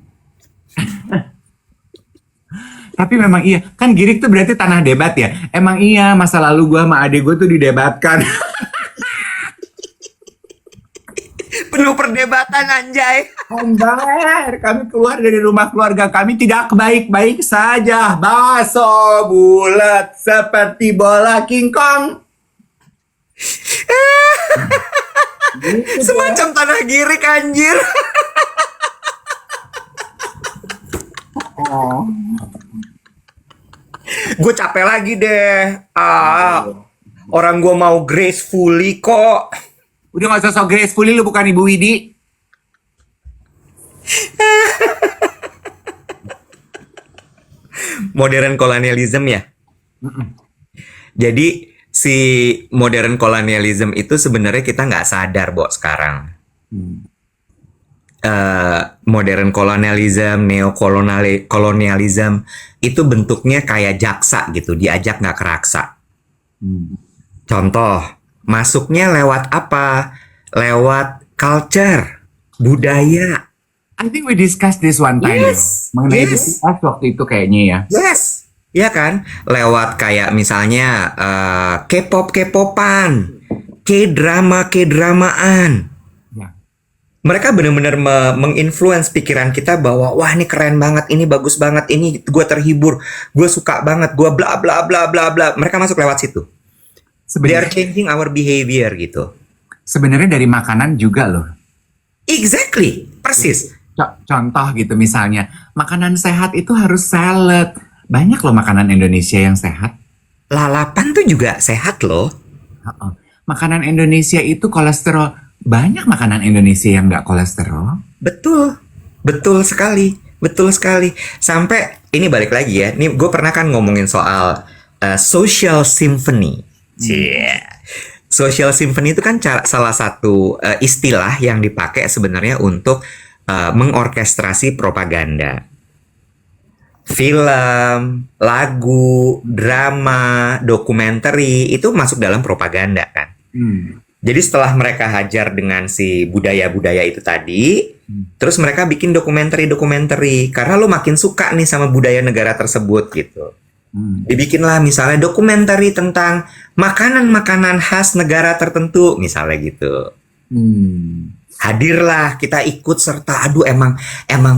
Tapi memang iya. Kan girik tuh berarti tanah debat ya. Emang iya, masa lalu gue sama adik gue tuh didebatkan. Penuh perdebatan anjay. Ember, kami keluar dari rumah keluarga kami tidak baik-baik saja. Bakso bulat seperti bola King Kong. Gitu deh. Semacam tanah girik anjir. Oh. Gue capek lagi deh. Orang gue mau gracefully kok. Udah gak usah sok gracefully, lu bukan Ibu Widi. Modern kolonialism ya. Jadi si modern kolonialism itu sebenarnya kita nggak sadar, Bo, sekarang. Modern kolonialism, neokolonialism itu bentuknya kayak jaksa gitu, diajak nggak keraksa. Contoh, masuknya lewat apa? Lewat culture, budaya. I think we discussed this one time. Yes, Mengenai yes. BTS waktu itu kayaknya ya. Yes, ya kan? Lewat kayak misalnya K-pop, K-popan, K-drama, K-dramaan. Ya. Mereka benar-benar menginfluence pikiran kita bahwa wah ini keren banget, ini bagus banget, ini gue terhibur, gue suka banget, gue bla bla bla bla bla. Mereka masuk lewat situ. They are Sebenarnya changing our behavior gitu. sebenarnya dari makanan juga loh. Exactly, persis. Contoh gitu misalnya, makanan sehat itu harus salad. Banyak loh makanan Indonesia yang sehat. Lalapan tuh juga sehat loh. Uh-uh. Makanan Indonesia itu kolesterol. Banyak makanan Indonesia yang nggak kolesterol. Betul, betul sekali, betul sekali. Sampai ini balik lagi ya. Nih gue pernah kan ngomongin soal social symphony. Yeah. Social symphony itu kan salah satu istilah yang dipakai sebenarnya untuk mengorkestrasi propaganda. Film, lagu, drama, dokumenter itu masuk dalam propaganda kan. Jadi setelah mereka hajar dengan si budaya-budaya itu tadi, terus mereka bikin dokumenter karena lo makin suka nih sama budaya negara tersebut gitu. Dibikinlah misalnya dokumenter tentang makanan-makanan khas negara tertentu misalnya gitu. Hadirlah kita ikut serta aduh emang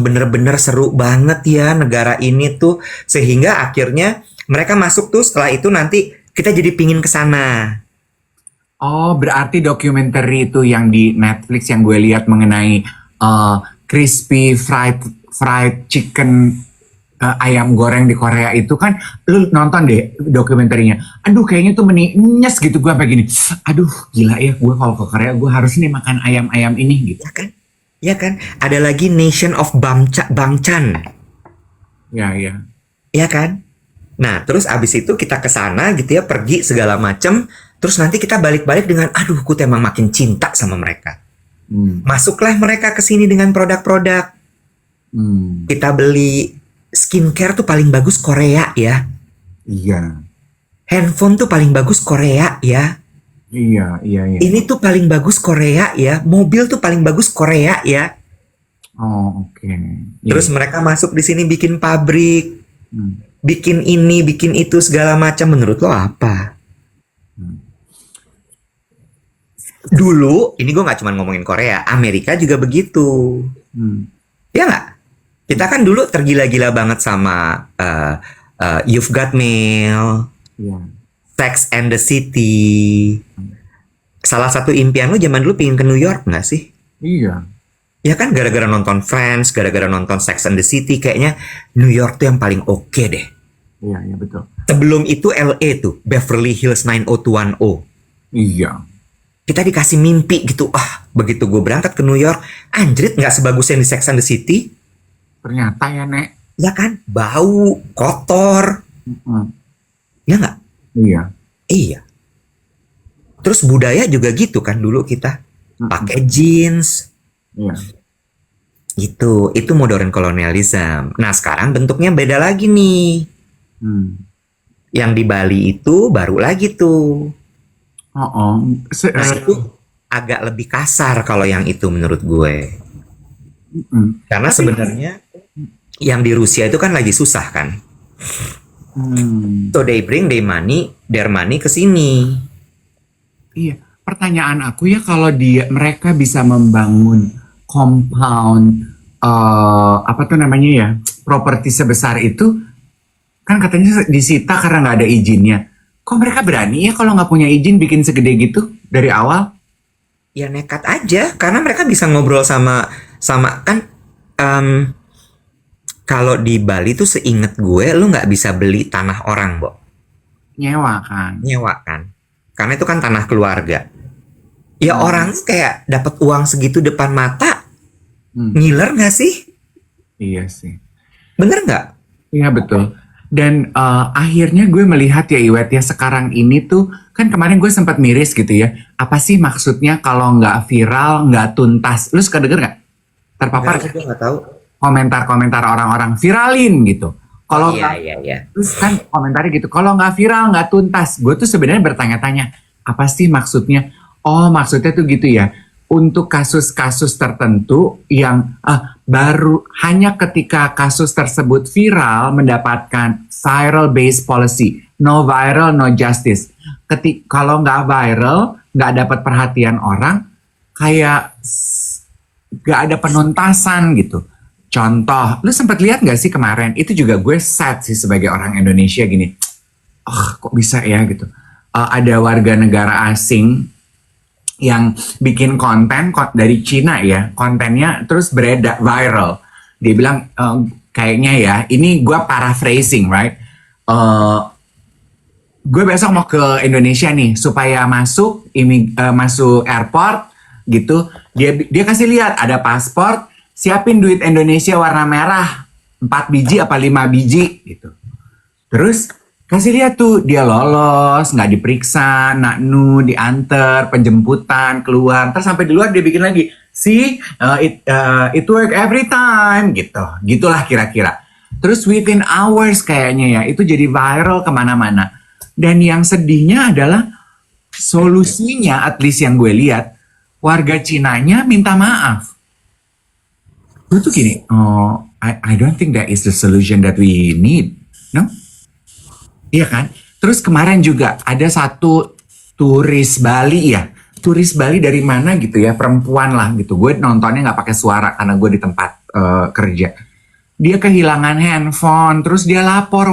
bener-bener seru banget ya negara ini tuh, sehingga akhirnya mereka masuk tuh setelah itu nanti kita jadi pingin ke sana. Oh, berarti dokumenter itu yang di Netflix yang gue lihat mengenai crispy fried chicken, ayam goreng di Korea itu kan, lu nonton deh dokumenterinya. Aduh, kayaknya tuh nyes gitu, gue sampai gini. Aduh, gila ya, gue kalau ke Korea gue harus nih makan ayam-ayam ini gitu. Ya kan? Ya kan? Ada lagi Nation of Bangchan. Ya, ya. Ya kan? Nah, terus abis itu kita ke sana gitu ya, pergi segala macem. Terus nanti kita balik-balik dengan, aduh, ku emang makin cinta sama mereka. Masuklah mereka ke sini dengan produk-produk. Kita beli skincare tuh paling bagus Korea ya. Iya. Handphone tuh paling bagus Korea ya. Iya, iya, iya. Ini tuh paling bagus Korea ya. Mobil tuh paling bagus Korea ya. Oh, oke. Terus mereka masuk di sini bikin pabrik, bikin ini, bikin itu segala macam. Menurut lo apa? Dulu, ini gue nggak cuma ngomongin Korea, Amerika juga begitu. Ya nggak? Kita kan dulu tergila-gila banget sama You've Got Mail, Sex and the City. Salah satu impian lu zaman dulu pengen ke New York nggak sih? Iya. Ya kan, gara-gara nonton Friends, gara-gara nonton Sex and the City, kayaknya New York tuh yang paling oke deh. Iya, iya betul. Sebelum itu LA tuh, Beverly Hills 90210. Iya. Kita dikasih mimpi gitu. Begitu gue berangkat ke New York, anjrit nggak sebagus yang di Sex and the City. Ternyata ya, Nek. Ya kan, bau, kotor. Ya nggak? Iya. Iya. Terus budaya juga gitu kan dulu kita. Pakai jeans. Iya. Itu modern colonialism. Nah, sekarang bentuknya beda lagi nih. Yang di Bali itu baru lagi tuh. Nah, itu agak lebih kasar kalau yang itu menurut gue. Karena sebenarnya yang di Rusia itu kan lagi susah kan. So they bring their money ke sini. Iya, pertanyaan aku ya, kalau mereka bisa membangun compound apa tuh namanya ya, properti sebesar itu, kan katanya disita karena nggak ada izinnya. Kok mereka berani ya kalau nggak punya izin bikin segede gitu dari awal? Ya nekat aja, karena mereka bisa ngobrol sama kan. Kalau di Bali tuh seinget gue, lu nggak bisa beli tanah orang, Bo. Nyewa kan? Karena itu kan tanah keluarga. Ya orang kayak dapat uang segitu depan mata, ngiler nggak sih? Iya sih. Bener nggak? Iya betul. Dan akhirnya gue melihat ya Iwet ya, sekarang ini tuh kan kemarin gue sempat miris gitu ya. Apa sih maksudnya kalau nggak viral, nggak tuntas? Lu suka denger nggak? Terpapar Gue nggak tahu. Komentar-komentar orang-orang viralin gitu. Kalau iya. Terus kan komentarnya gitu, kalau nggak viral nggak tuntas. Gue tuh sebenarnya bertanya-tanya, apa sih maksudnya? Oh, maksudnya tuh gitu ya. Untuk kasus-kasus tertentu yang baru hanya ketika kasus tersebut viral mendapatkan viral based policy, no viral no justice. Kalau nggak viral, nggak dapat perhatian orang, kayak nggak ada penuntasan gitu. Contoh, lu sempat lihat nggak sih kemarin? Itu juga gue sad sih sebagai orang Indonesia gini. Kok bisa ya gitu. Ada warga negara asing yang bikin konten dari Cina ya, kontennya terus beredar viral. Dia bilang kayaknya ya, ini gue paraphrasing, right? Gue besok mau ke Indonesia nih supaya masuk airport gitu. Dia kasih lihat ada paspor, siapin duit Indonesia warna merah 4 biji apa 5 biji gitu. Terus kasih lihat tuh, dia lolos, nggak diperiksa, naknu, diantar, penjemputan, keluar. Terus sampai di luar dia bikin lagi, see, it work every time, gitu. Gitulah kira-kira. Terus within hours kayaknya ya, itu jadi viral kemana-mana. Dan yang sedihnya adalah, solusinya, at least yang gue lihat, warga Cinanya minta maaf. Gue tuh gini, I don't think that is the solution that we need, no? Iya kan? Terus kemarin juga ada satu turis Bali ya. Turis Bali dari mana gitu ya, perempuan lah gitu. Gue nontonnya nggak pakai suara karena gue di tempat kerja. Dia kehilangan handphone, terus dia lapor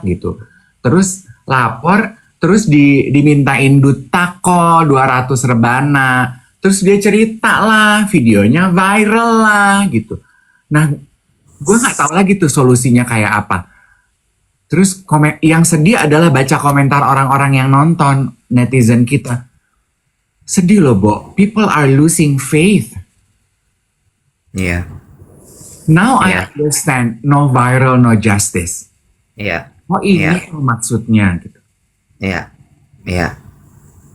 gitu. Terus lapor terus dimintain duta kok 200 rebana, terus dia cerita lah, videonya viral lah gitu. Nah, gue nggak tahu lagi tuh solusinya kayak apa. Terus yang sedih adalah baca komentar orang-orang yang nonton, netizen kita. Sedih loh, Bo. People are losing faith. Iya. Now I Iya. understand, no viral, no justice. Iya. Oh ini Iya. tuh maksudnya gitu. Iya. Iya.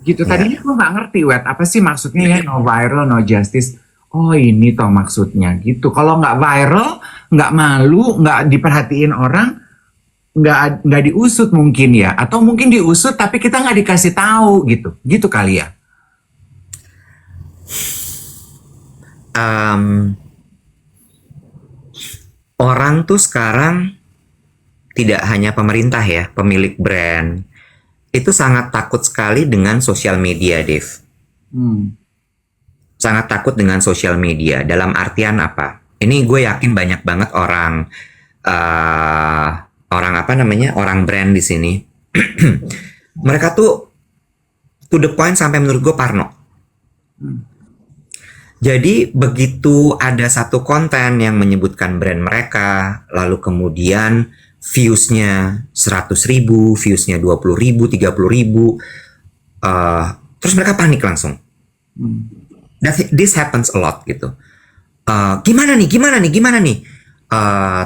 Gitu, Iya. tadinya gue nggak ngerti, Wet, apa sih maksudnya ya no viral, no justice. Oh ini toh maksudnya gitu. Kalau nggak viral, nggak malu, nggak diperhatiin orang, nggak diusut mungkin ya. Atau mungkin diusut tapi kita nggak dikasih tahu gitu. Gitu kali ya. Orang tuh sekarang tidak hanya pemerintah ya, pemilik brand, itu sangat takut sekali dengan sosial media, Dev. Sangat takut dengan sosial media. Dalam artian apa? Ini gue yakin banyak banget orang apa namanya, orang brand di sini. Mereka tuh to the point sampai menurut gue parno. Jadi begitu ada satu konten yang menyebutkan brand mereka, lalu kemudian views-nya 100.000, views-nya 20.000, 30.000, terus mereka panik langsung. This happens a lot gitu. Gimana nih?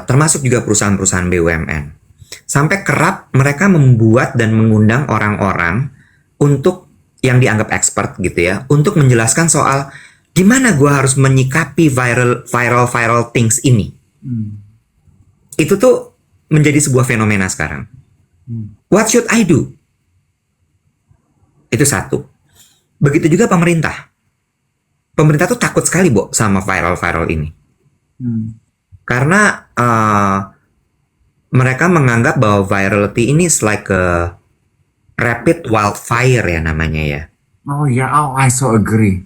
Termasuk juga perusahaan-perusahaan BUMN. Sampai kerap mereka membuat dan mengundang orang-orang untuk yang dianggap expert gitu ya, untuk menjelaskan soal gimana gue harus menyikapi viral things ini. Itu tuh menjadi sebuah fenomena sekarang. What should I do? Itu satu. Begitu juga pemerintah. Pemerintah tuh takut sekali, Bo, sama viral ini. Karena mereka menganggap bahwa virality ini is like a rapid wildfire ya namanya ya. Oh ya, I so agree.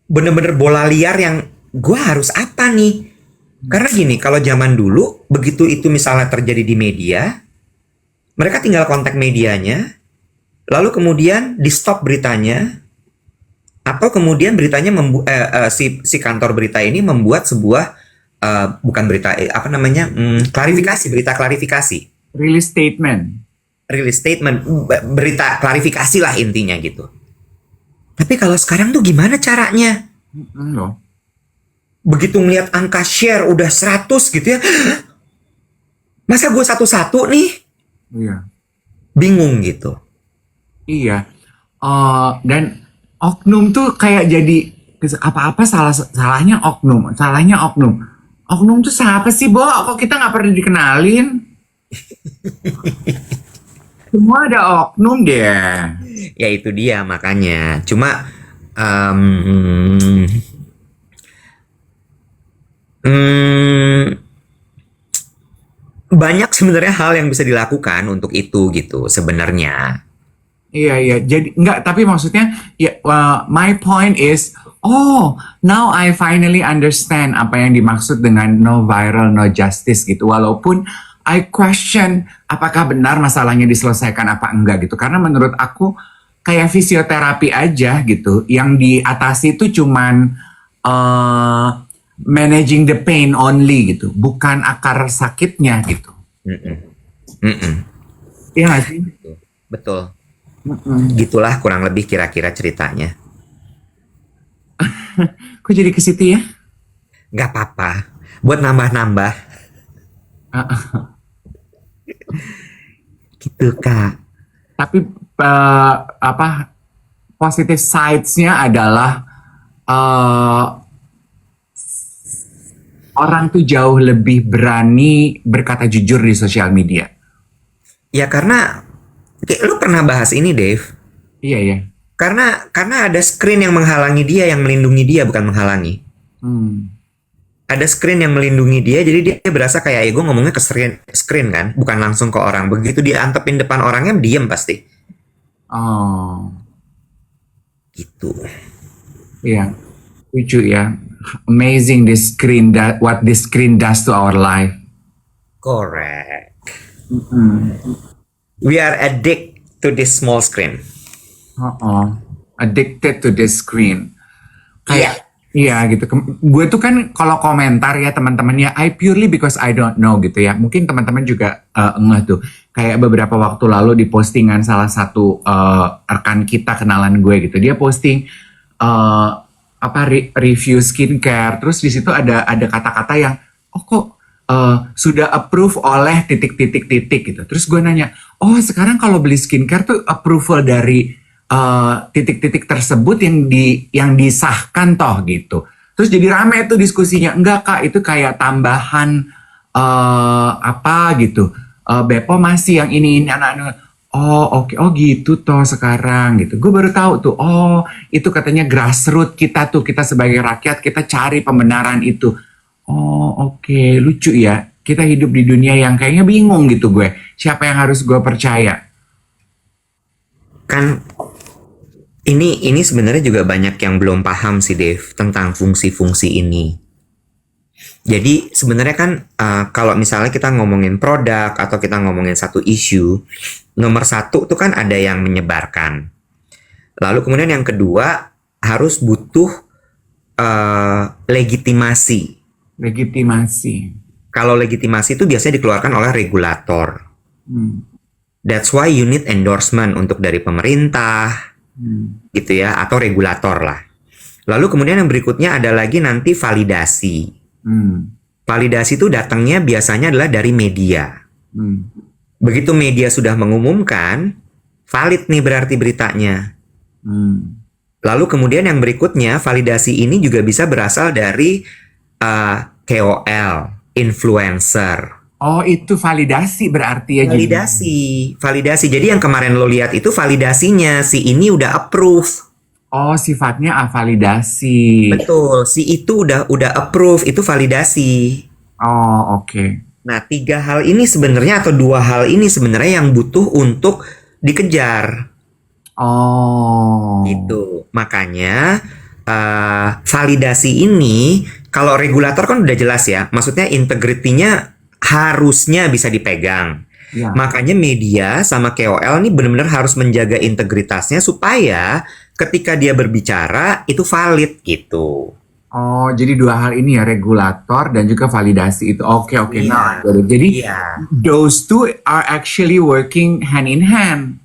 Bener-bener bola liar yang gue harus apa nih? Karena gini, kalau zaman dulu begitu itu misalnya terjadi di media, mereka tinggal kontak medianya, lalu kemudian di stop beritanya, atau kemudian beritanya si kantor berita ini membuat sebuah bukan berita apa namanya, berita klarifikasi, Release statement. berita klarifikasi lah intinya gitu. Tapi kalau sekarang tuh gimana caranya? Loh. Begitu ngeliat angka share udah 100 gitu ya, masa gue satu-satu nih? Iya. Bingung gitu. Iya. Dan oknum tuh kayak jadi apa-apa salahnya oknum. Oknum tuh siapa sih, Bo? Kok kita nggak pernah dikenalin? Semua ada oknum deh. Ya itu dia makanya. Cuma banyak sebenarnya hal yang bisa dilakukan untuk itu gitu sebenarnya. Iya. Jadi enggak, tapi maksudnya ya, my point is, now I finally understand apa yang dimaksud dengan no viral, no justice gitu. Walaupun I question apakah benar masalahnya diselesaikan apa enggak gitu. Karena menurut aku kayak fisioterapi aja gitu. Yang diatasi itu cuman managing the pain only gitu. Bukan akar sakitnya gitu. Iya nggak sih? Betul. Gitulah kurang lebih kira-kira ceritanya. Kok jadi ke situ ya? Gak apa-apa. Buat nambah-nambah. Gitu, Kak. Tapi positive sides-nya adalah orang tuh jauh lebih berani berkata jujur di sosial media. Ya karena lu pernah bahas ini, Dave. Iya ya. Karena ada screen yang menghalangi dia, yang melindungi dia, bukan menghalangi. Ada screen yang melindungi dia, jadi dia berasa kayak gue ngomongnya ke screen kan, bukan langsung ke orang. Begitu dia antepin depan orangnya, diem pasti. Oh. Gitu. Iya. Lucu ya. Amazing what this screen does to our life. Correct. We are to this small screen. Addicted to this screen. Kayak iya gitu. Gue tuh kan kalau komentar ya teman-temannya, I purely because I don't know gitu ya. Mungkin teman-teman juga ngeh tuh. Kayak beberapa waktu lalu di postingan salah satu rekan kita kenalan gue gitu. Dia posting review skincare. Terus di situ ada kata-kata yang kok sudah approve oleh titik-titik-titik gitu. Terus gue nanya, sekarang kalau beli skincare tuh approval dari titik-titik tersebut yang disahkan toh gitu. Terus jadi rame tuh diskusinya. Enggak kak, itu kayak tambahan gitu. Bepom masih yang ini anak-anak. Oke. gitu toh sekarang gitu. Gue baru tahu tuh. Itu katanya grassroots kita tuh. Kita sebagai rakyat kita cari pembenaran itu. Oke. Lucu ya. Kita hidup di dunia yang kayaknya bingung gitu gue. Siapa yang harus gue percaya? Kan ini sebenarnya juga banyak yang belum paham sih Dave tentang fungsi-fungsi ini. Jadi sebenarnya kan kalau misalnya kita ngomongin produk atau kita ngomongin satu isu, nomor satu tuh kan ada yang menyebarkan. Lalu kemudian yang kedua harus butuh legitimasi. Kalau legitimasi itu biasanya dikeluarkan oleh regulator. That's why you need endorsement untuk dari pemerintah. Gitu ya, atau regulator lah. Lalu kemudian yang berikutnya ada lagi nanti validasi. Validasi itu datangnya biasanya adalah dari media. Begitu media sudah mengumumkan, valid nih berarti beritanya. Lalu kemudian yang berikutnya, validasi ini juga bisa berasal dari KOL, influencer. Itu validasi berarti ya. Validasi. Jadi yang kemarin lo lihat itu validasinya, si ini udah approve. Sifatnya validasi. Betul, si itu udah approve, itu validasi. Oke. Nah, 3 hal ini sebenarnya atau 2 hal ini sebenarnya yang butuh untuk dikejar. Gitu. Makanya validasi ini kalau regulator kan udah jelas ya, maksudnya integritinya harusnya bisa dipegang. Ya. Makanya media sama KOL ini benar-benar harus menjaga integritasnya supaya ketika dia berbicara itu valid gitu. Jadi 2 hal ini ya, regulator dan juga validasi itu. Oke. Nah, jadi those two are actually working hand in hand.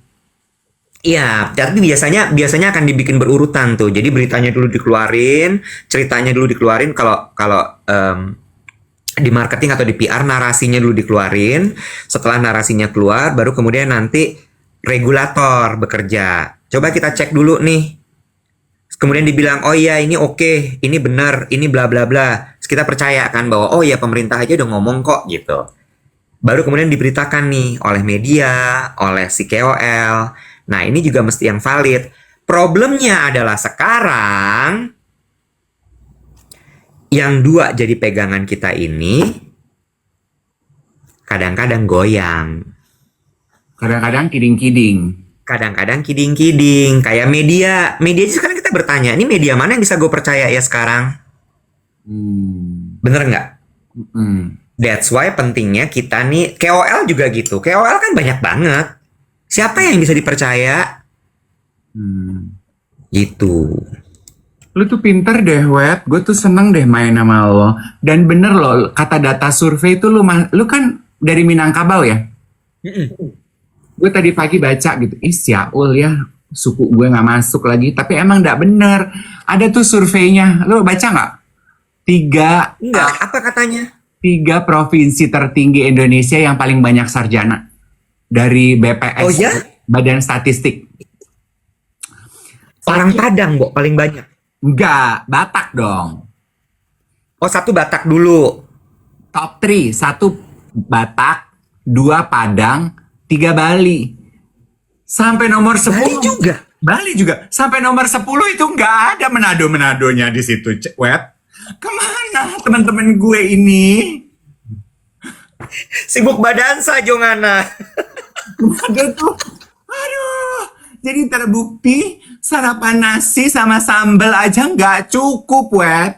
Iya, tapi biasanya akan dibikin berurutan tuh. Jadi beritanya dulu dikeluarin, ceritanya dulu dikeluarin. Kalau di marketing atau di PR narasinya dulu dikeluarin. Setelah narasinya keluar, baru kemudian nanti regulator bekerja. Coba kita cek dulu nih. Kemudian dibilang, ini oke, ini benar, ini bla bla bla. Kita percaya kan bahwa pemerintah aja udah ngomong kok gitu. Baru kemudian diberitakan nih oleh media, oleh si KOL. Nah, ini juga mesti yang valid. Problemnya adalah sekarang yang 2 jadi pegangan kita ini kadang-kadang goyang. Kadang-kadang kiding-kiding. Kayak media sekarang kita bertanya, ini media mana yang bisa gue percaya ya sekarang? Bener nggak? That's why pentingnya kita nih, KOL juga gitu. KOL kan banyak banget. Siapa yang bisa dipercaya? Gitu. Lu tuh pinter deh, Wet. Gue tuh seneng deh main sama lo. Dan bener loh, kata data survei itu lu kan dari Minangkabau ya? Gue tadi pagi baca gitu. Syaul ya, suku gue gak masuk lagi. Tapi emang gak bener. Ada tuh surveinya. Lu baca gak? 3. Enggak, apa katanya? 3 provinsi tertinggi Indonesia yang paling banyak sarjana. Dari BPS, Badan Statistik. Orang Padang, Bo, paling banyak. Enggak, Batak dong. 1 Batak dulu. Top 3, 1 Batak, 2 Padang, 3 Bali. Sampai nomor 10. Bali juga. Sampai nomor 10 itu enggak ada Manado-Manadonya di situ, Wet. Kemana teman-teman gue ini? Sibuk badansa, Jongana. Aduh, jadi terbukti sarapan nasi sama sambal aja nggak cukup, Wet.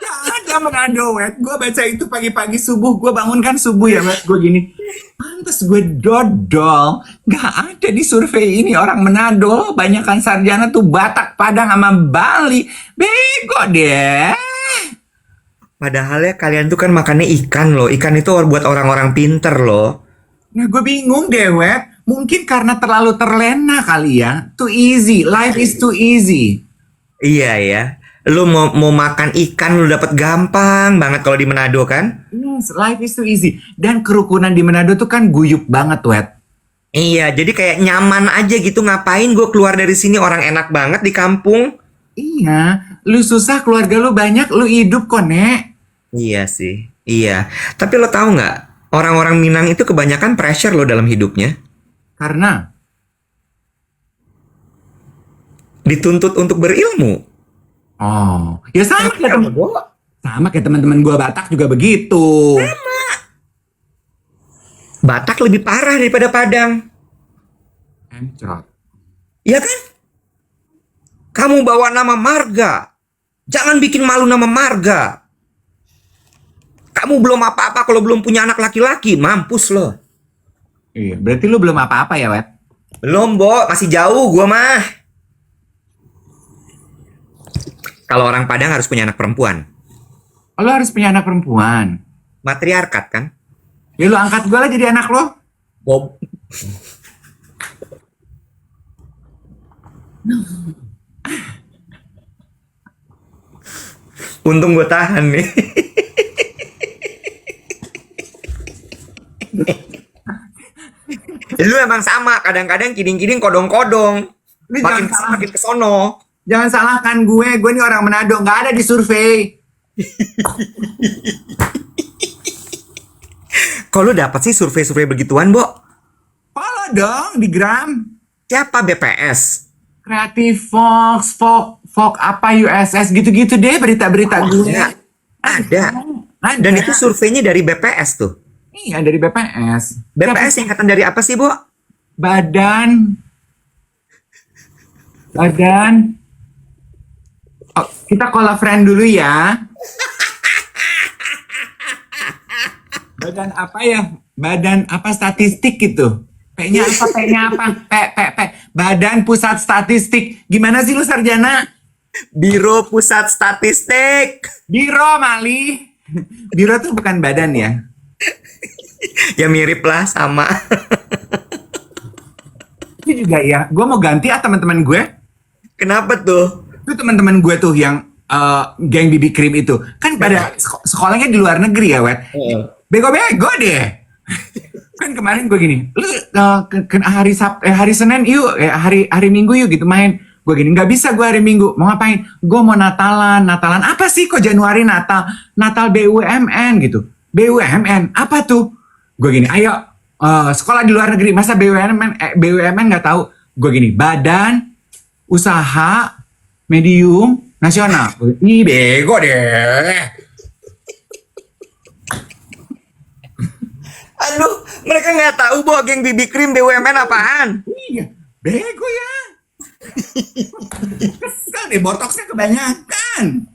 Gak Yang Manado, wet. Gue baca itu pagi-pagi subuh. Gue bangun kan subuh ya, wet. Gue gini. Pantes gue dodol. Gak ada di survei ini orang Manado. Banyakan sarjana tuh Batak, Padang, sama Bali. Bego deh. Padahal ya kalian tuh kan makannya ikan loh. Ikan itu buat orang-orang pinter loh. Nah, gue bingung deh, wet. Mungkin karena terlalu terlena kali ya. Too easy. Life is too easy. Iya ya. Lu mau makan ikan lu dapat gampang banget kalau di Manado kan? Yes, life is too easy. Dan kerukunan di Manado tuh kan guyup banget, wet. Iya, jadi kayak nyaman aja gitu. Ngapain gue keluar dari sini, orang enak banget di kampung. Iya, lu susah keluarga lu banyak, lu hidup kok, Nek. Iya sih, iya. Tapi lo tahu nggak, orang-orang Minang itu kebanyakan pressure lo dalam hidupnya. Karena, Dituntut untuk berilmu. oh, ya sama kayak temen, sama kayak teman-teman gua Batak juga begitu. Batak lebih parah daripada Padang. Encrot. Iya kan? Kamu bawa nama marga. Jangan bikin malu nama marga. Kamu belum apa-apa kalau belum punya anak laki-laki. Mampus lo. Iya, berarti lu belum apa-apa ya, wet? Belum, Bo. Masih jauh gua mah. Kalau orang Padang harus punya anak perempuan. Oh, lu harus punya anak perempuan. Matriarkat kan? Ya lu angkat gua lah jadi anak lo. Bob. Untung gue tahan nih. Lu emang sama, kadang-kadang kiding-kiding kodong-kodong. Lu Makin jangan kesini salah. makin kesono. Jangan salahkan gue nih orang Manado, nggak ada di survei. Kok lu dapet sih survei-survei begituan, Bo? Follow dong di Gram. Siapa BPS? Creative Fox, Fox apa USS gitu-gitu deh berita-berita gue. Ada. Ada. Dan itu surveinya dari BPS tuh. Iya dari BPS. BPS singkatan dari apa sih, Bo? Badan. Oh, kita call a friend dulu ya. Badan apa ya? Badan apa statistik gitu. P-nya apa? P. Badan Pusat Statistik. Gimana sih lu sarjana? Biro Pusat Statistik. Biro, Mali. Biro tuh bukan badan ya. Ya mirip lah sama. Itu juga ya. Gue mau ganti teman-teman gue. Kenapa tuh? Itu teman-teman gue tuh yang geng BB Cream itu. Kan pada sekolahnya di luar negeri ya, wet. Bego-bego deh. Kan kemarin gue gini, lu hari Senin yuk, hari Minggu yuk gitu main. Gue gini, nggak bisa gue hari Minggu. Mau ngapain? Gue mau Natalan apa sih kok Januari Natal BUMN gitu. BUMN apa tuh? Gue gini, ayo sekolah di luar negeri masa BUMN nggak tahu. Gue gini, Badan Usaha Medium Nasional. Ih bego deh. Aduh, mereka nggak tahu, Bo, geng BB Cream BUMN apaan. Iya, bego ya. Kesel deh, botoxnya kebanyakan.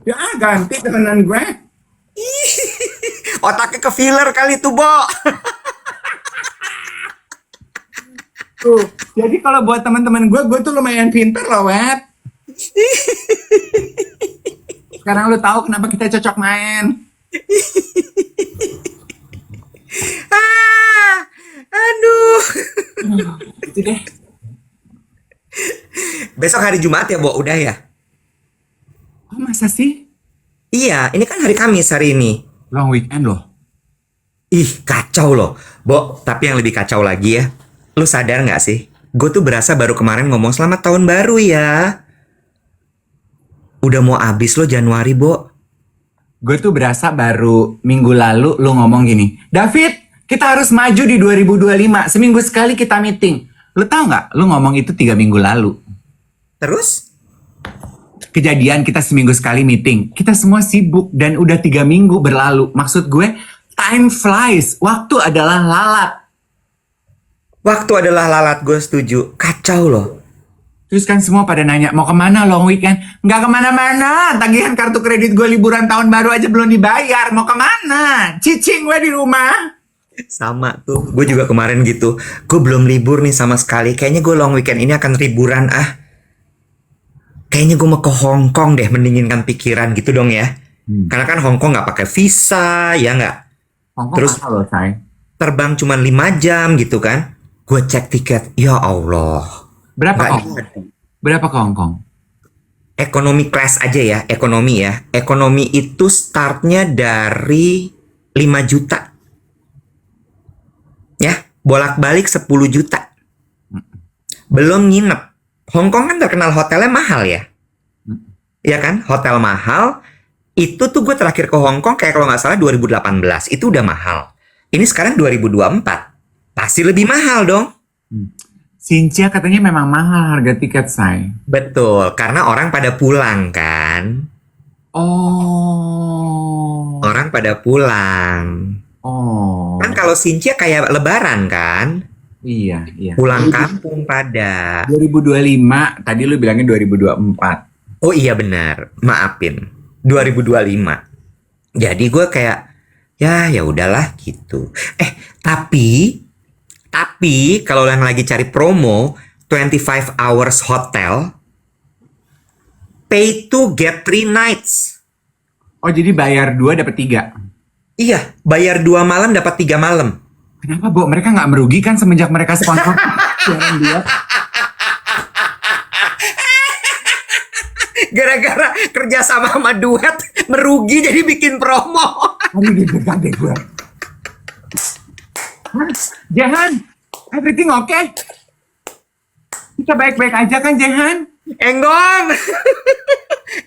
Ya ganti temenan gue. Otaknya ke filler kali tuh, Bo. Tuh, jadi kalau buat teman-teman gue tuh lumayan pinter loh, wet. Sekarang lu tahu kenapa kita cocok main. Aduh. Itu deh. Besok hari Jumat ya, Bo, udah ya? Oh masa sih? Iya, ini kan hari Kamis hari ini. Long weekend loh. Ih, kacau loh. Bo, tapi yang lebih kacau lagi ya. Lu sadar nggak sih? Gue tuh berasa baru kemarin ngomong selamat tahun baru ya. Udah mau habis lo Januari, Bo. Gue tuh berasa baru minggu lalu lu ngomong gini, David, kita harus maju di 2025. Seminggu sekali kita meeting. Lu tahu nggak? Lu ngomong itu 3 minggu lalu. Terus? Kejadian kita seminggu sekali meeting. Kita semua sibuk dan udah 3 minggu berlalu. Maksud gue, time flies. Waktu adalah lalat. Waktu adalah lalat, gue setuju. Kacau loh. Terus kan semua pada nanya, mau kemana long weekend? Nggak kemana-mana, tagihan kartu kredit gue liburan tahun baru aja belum dibayar. Mau kemana? Cicing gue di rumah. Sama tuh, gue juga kemarin gitu. Gue belum libur nih sama sekali. Kayaknya gue long weekend ini akan liburan ah. Kayaknya gue mau ke Hong Kong deh, mendinginkan pikiran gitu dong ya. Karena kan Hong Kong nggak pakai visa, ya nggak. Hongkong Terus mahal loh, say. terbang cuma 5 jam gitu kan. Gue cek tiket, ya Allah. Berapa Nggak Hongkong? jadi. Berapa ke Hongkong? Ekonomi class aja ya, ekonomi ya. Ekonomi itu startnya dari 5 juta. Ya, bolak-balik 10 juta. Belum nginep. Hong Kong kan terkenal hotelnya mahal ya. Ya kan, hotel mahal. Itu tuh gue terakhir ke Hong Kong kayak kalau nggak salah 2018. Itu udah mahal. Ini sekarang 2024. Pasti lebih mahal dong. Cynthia katanya memang mahal harga tiket, say. Betul, karena orang pada pulang kan. Oh. Orang pada pulang. Oh. Kan kalau Sincia kayak lebaran kan. Iya, iya. Pulang kampung pada. 2025, tadi lu bilangnya 2024. Oh iya benar, maafin. 2025. Jadi gue kayak ya udahlah gitu. Tapi kalau yang lagi cari promo 25 hours hotel pay to get 3 nights. Oh, jadi bayar 2 dapat 3. Iya, bayar 2 malam dapat 3 malam. Kenapa, Bo? Mereka nggak merugikan semenjak mereka sponsor siaran dia? Gara-gara kerja sama duet merugi jadi bikin promo. Aduh, deg-degan deh gue. Jehan, everything okay? Kita baik-baik aja kan, Jehan? Enggong.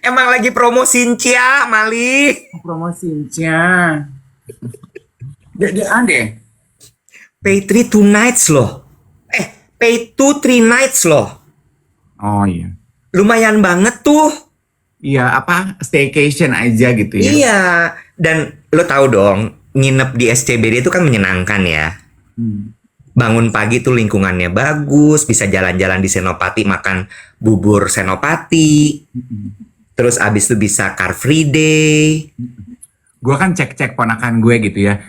Emang lagi promo Sincia, Mali. Promo Cynthia. Deg-degan deh. Pay 3 2 nights loh. Pay 2 3 nights loh. Oh iya. Lumayan banget tuh. Iya, apa staycation aja gitu ya. Iya. Dan lo tahu dong, nginep di SCBD itu kan menyenangkan ya. Bangun pagi tuh lingkungannya bagus, bisa jalan-jalan di Senopati, makan bubur Senopati. Terus abis itu bisa car free day. Gue kan cek-cek ponakan gue gitu ya.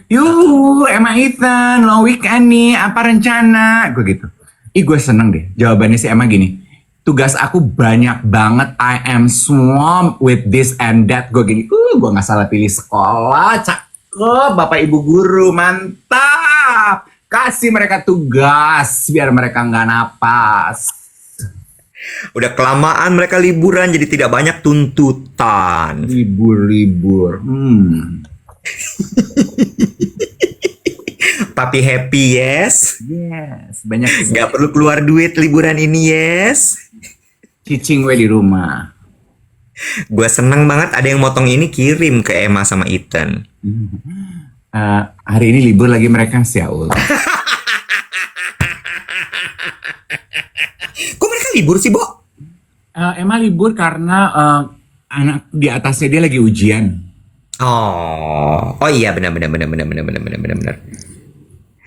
Emma Ethan, long weekend nih, apa rencana? Gue gitu. Gue seneng deh. Jawabannya si Emma gini. Tugas aku banyak banget. I am swamped with this and that. Gue gini, gue gak salah pilih sekolah. Cakep, Bapak Ibu Guru. Mantap. Kasih mereka tugas biar mereka nggak napas. Udah kelamaan mereka liburan jadi tidak banyak tuntutan. Libur. Papi happy yes. Yes, banyak. Gak perlu keluar duit liburan ini yes. Cicing gue di rumah. Gue seneng banget ada yang motong ini kirim ke Emma sama Ethan. Hari ini libur lagi mereka, Syaul. Kok mereka libur sih, Bo? Emma libur karena anak di atasnya dia lagi ujian. Oh iya benar.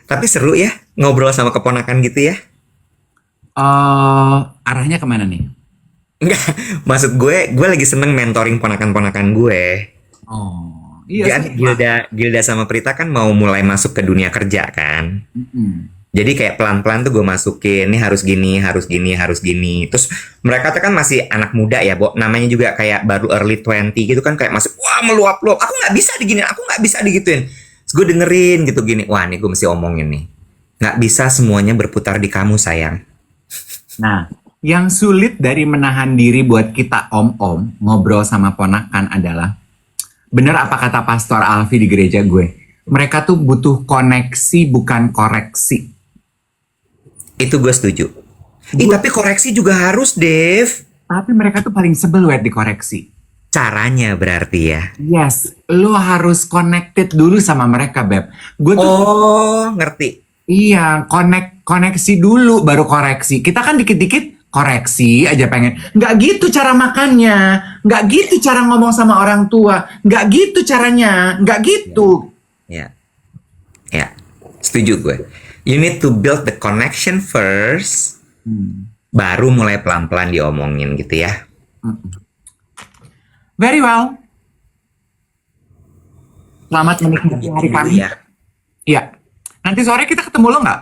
Tapi seru ya ngobrol sama keponakan gitu ya. Arahnya kemana nih? Enggak, maksud gue lagi seneng mentoring ponakan-ponakan gue. Oh, iya. Kan Gilda sama Prita kan mau mulai masuk ke dunia kerja kan. Jadi kayak pelan-pelan tuh gue masukin, nih harus gini. Terus mereka tuh kan masih anak muda ya, Bo. Namanya juga kayak baru early 20 gitu kan, kayak masih wah meluap-luap. Aku nggak bisa diginin, aku nggak bisa digituin. Terus gue dengerin gitu gini, wah nih gue mesti omongin nih. Nggak bisa semuanya berputar di kamu sayang. Nah, yang sulit dari menahan diri buat kita om-om ngobrol sama ponakan adalah, bener apa kata Pastor Alfi di gereja gue, mereka tuh butuh koneksi bukan koreksi. Itu gue setuju. Tapi koreksi juga harus, Dev. Tapi mereka tuh paling sebel buat dikoreksi. Caranya berarti ya. Yes, lo harus connected dulu sama mereka, Beb. Gue tuh ngerti. iya, koneksi dulu baru koreksi. Kita kan dikit-dikit koreksi aja pengen. Nggak gitu cara makannya. Nggak gitu cara ngomong sama orang tua. Nggak gitu caranya. Nggak gitu. Ya. Setuju gue. You need to build the connection first. baru mulai pelan-pelan diomongin gitu ya. Very well. Selamat menikmati hari Gitu kami. ya. Iya. Nanti sore kita ketemu lo nggak?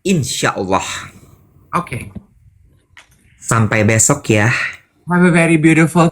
Insya Allah. Oke. Sampai besok ya. Have a very beautiful